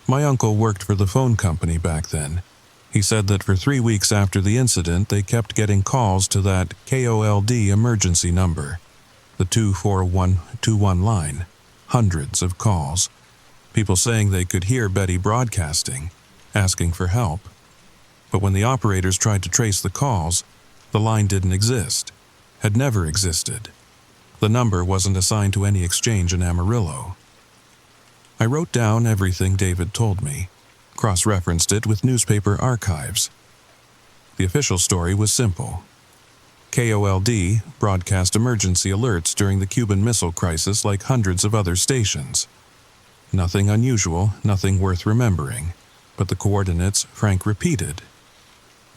My uncle worked for the phone company back then. He said that for 3 weeks after the incident, they kept getting calls to that KOLD emergency number, the 24121 line. Hundreds of calls. People saying they could hear Betty broadcasting, asking for help. But when the operators tried to trace the calls, the line didn't exist, had never existed. The number wasn't assigned to any exchange in Amarillo. I wrote down everything David told me, cross-referenced it with newspaper archives. The official story was simple. KOLD broadcast emergency alerts during the Cuban Missile Crisis like hundreds of other stations. Nothing unusual, nothing worth remembering, but the coordinates Frank repeated.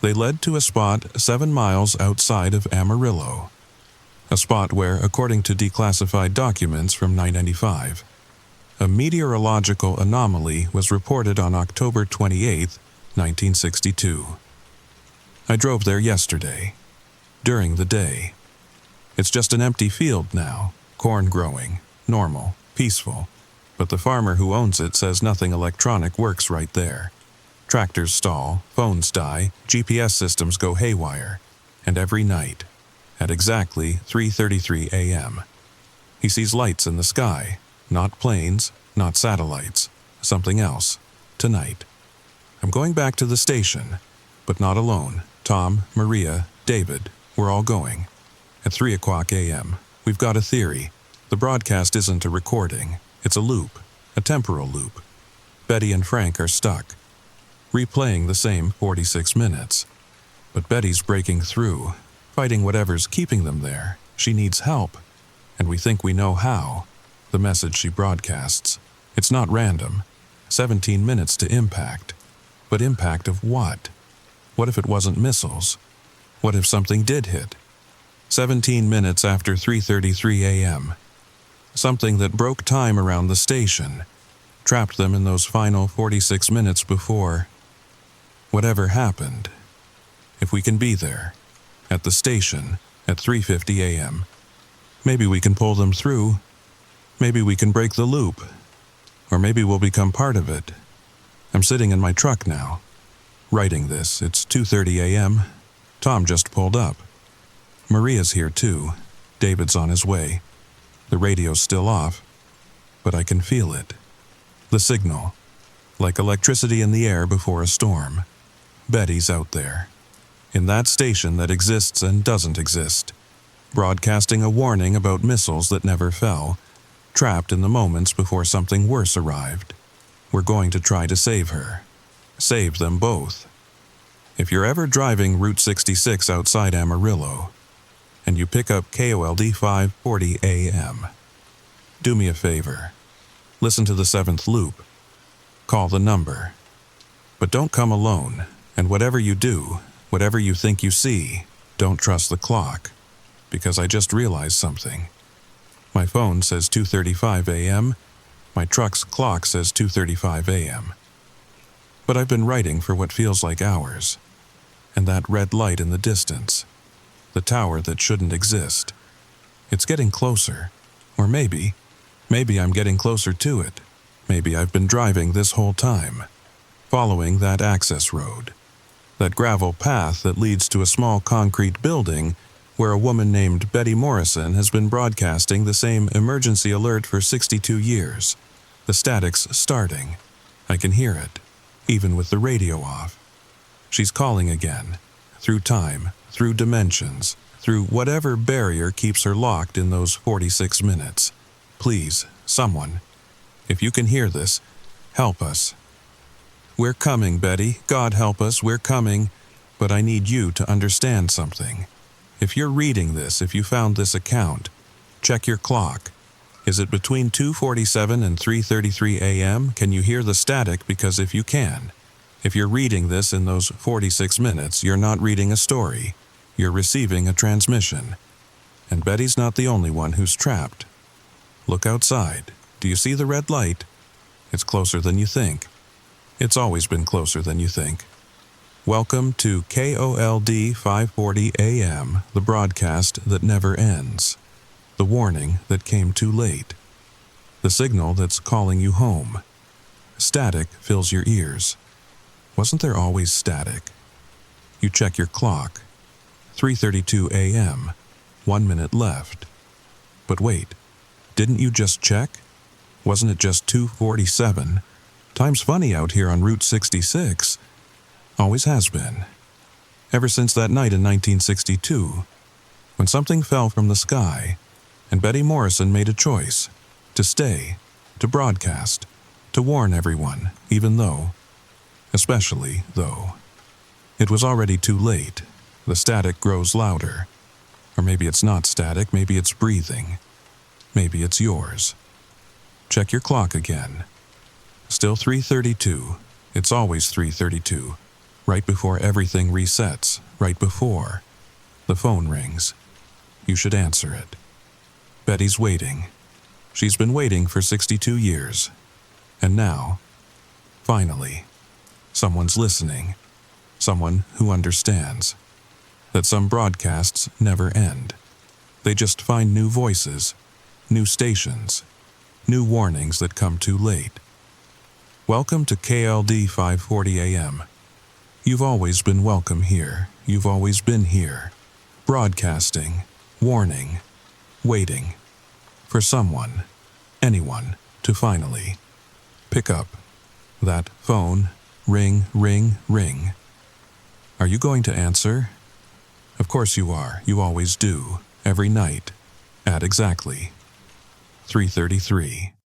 They led to a spot 7 miles outside of Amarillo. A spot where, according to declassified documents from 995, a meteorological anomaly was reported on October 28, 1962. I drove there yesterday, during the day. It's just an empty field now, corn growing, normal, peaceful, but the farmer who owns it says nothing electronic works right there. Tractors stall, phones die, GPS systems go haywire, and every night, at exactly 3:33 a.m., he sees lights in the sky, not planes, not satellites, something else, tonight. I'm going back to the station, but not alone. Tom, Maria, David, we're all going. At 3 o'clock a.m., we've got a theory. The broadcast isn't a recording, it's a loop, a temporal loop. Betty and Frank are stuck. replaying the same 46 minutes. But Betty's breaking through, fighting whatever's keeping them there. She needs help, and we think we know how. The message she broadcasts. It's not random. 17 minutes to impact. But impact of what? What if it wasn't missiles? What if something did hit? 17 minutes after 3:33 a.m. Something that broke time around the station, trapped them in those final 46 minutes before. Whatever happened, if we can be there, at the station, at 3:50 a.m., maybe we can pull them through. Maybe we can break the loop. Or maybe we'll become part of it. I'm sitting in my truck now, writing this. It's 2:30 a.m. Tom just pulled up. Maria's here too. David's on his way. The radio's still off, but I can feel it. The signal, like electricity in the air before a storm. Betty's out there, in that station that exists and doesn't exist, broadcasting a warning about missiles that never fell, trapped in the moments before something worse arrived. We're going to try to save her. Save them both. If you're ever driving Route 66 outside Amarillo, and you pick up KOLD 540 AM, do me a favor. Listen to the 7th loop. Call the number. But don't come alone, and whatever you do, whatever you think you see, don't trust the clock, because I just realized something. My phone says 2:35 a.m., my truck's clock says 2:35 a.m. But I've been writing for what feels like hours, and that red light in the distance, the tower that shouldn't exist, it's getting closer, or maybe I'm getting closer to it. Maybe I've been driving this whole time, following that access road, that gravel path that leads to a small concrete building where a woman named Betty Morrison has been broadcasting the same emergency alert for 62 years. The static's starting. I can hear it, even with the radio off. She's calling again, through time, through dimensions, through whatever barrier keeps her locked in those 46 minutes. Please, someone, if you can hear this, help us. We're coming, Betty. God help us, we're coming. But I need you to understand something. If you're reading this, if you found this account, check your clock. Is it between 2:47 and 3:33 a.m.? Can you hear the static? Because if you can, if you're reading this in those 46 minutes, you're not reading a story. You're receiving a transmission. And Betty's not the only one who's trapped. Look outside. Do you see the red light? It's closer than you think. It's always been closer than you think. Welcome to KOLD 540 AM, the broadcast that never ends. The warning that came too late. The signal that's calling you home. Static fills your ears. Wasn't there always static? You check your clock. 3:32 a.m., 1 minute left. But wait, didn't you just check? Wasn't it just 2:47? Time's funny out here on Route 66. Always has been. Ever since that night in 1962, when something fell from the sky, and Betty Morrison made a choice to stay, to broadcast, to warn everyone, even though, especially though, it was already too late. The static grows louder. Or maybe it's not static, maybe it's breathing. Maybe it's yours. Check your clock again. Still 3:32. It's always 3:32. Right before everything resets, right before. The phone rings. You should answer it. Betty's waiting. She's been waiting for 62 years. And now, finally, someone's listening. Someone who understands. That some broadcasts never end. They just find new voices, new stations, new warnings that come too late. Welcome to KLD 540 AM. You've always been welcome here. You've always been here. Broadcasting, warning, waiting. For someone, anyone, to finally pick up that phone. Ring, ring, ring. Are you going to answer? Of course you are. You always do. Every night. At exactly 3:33.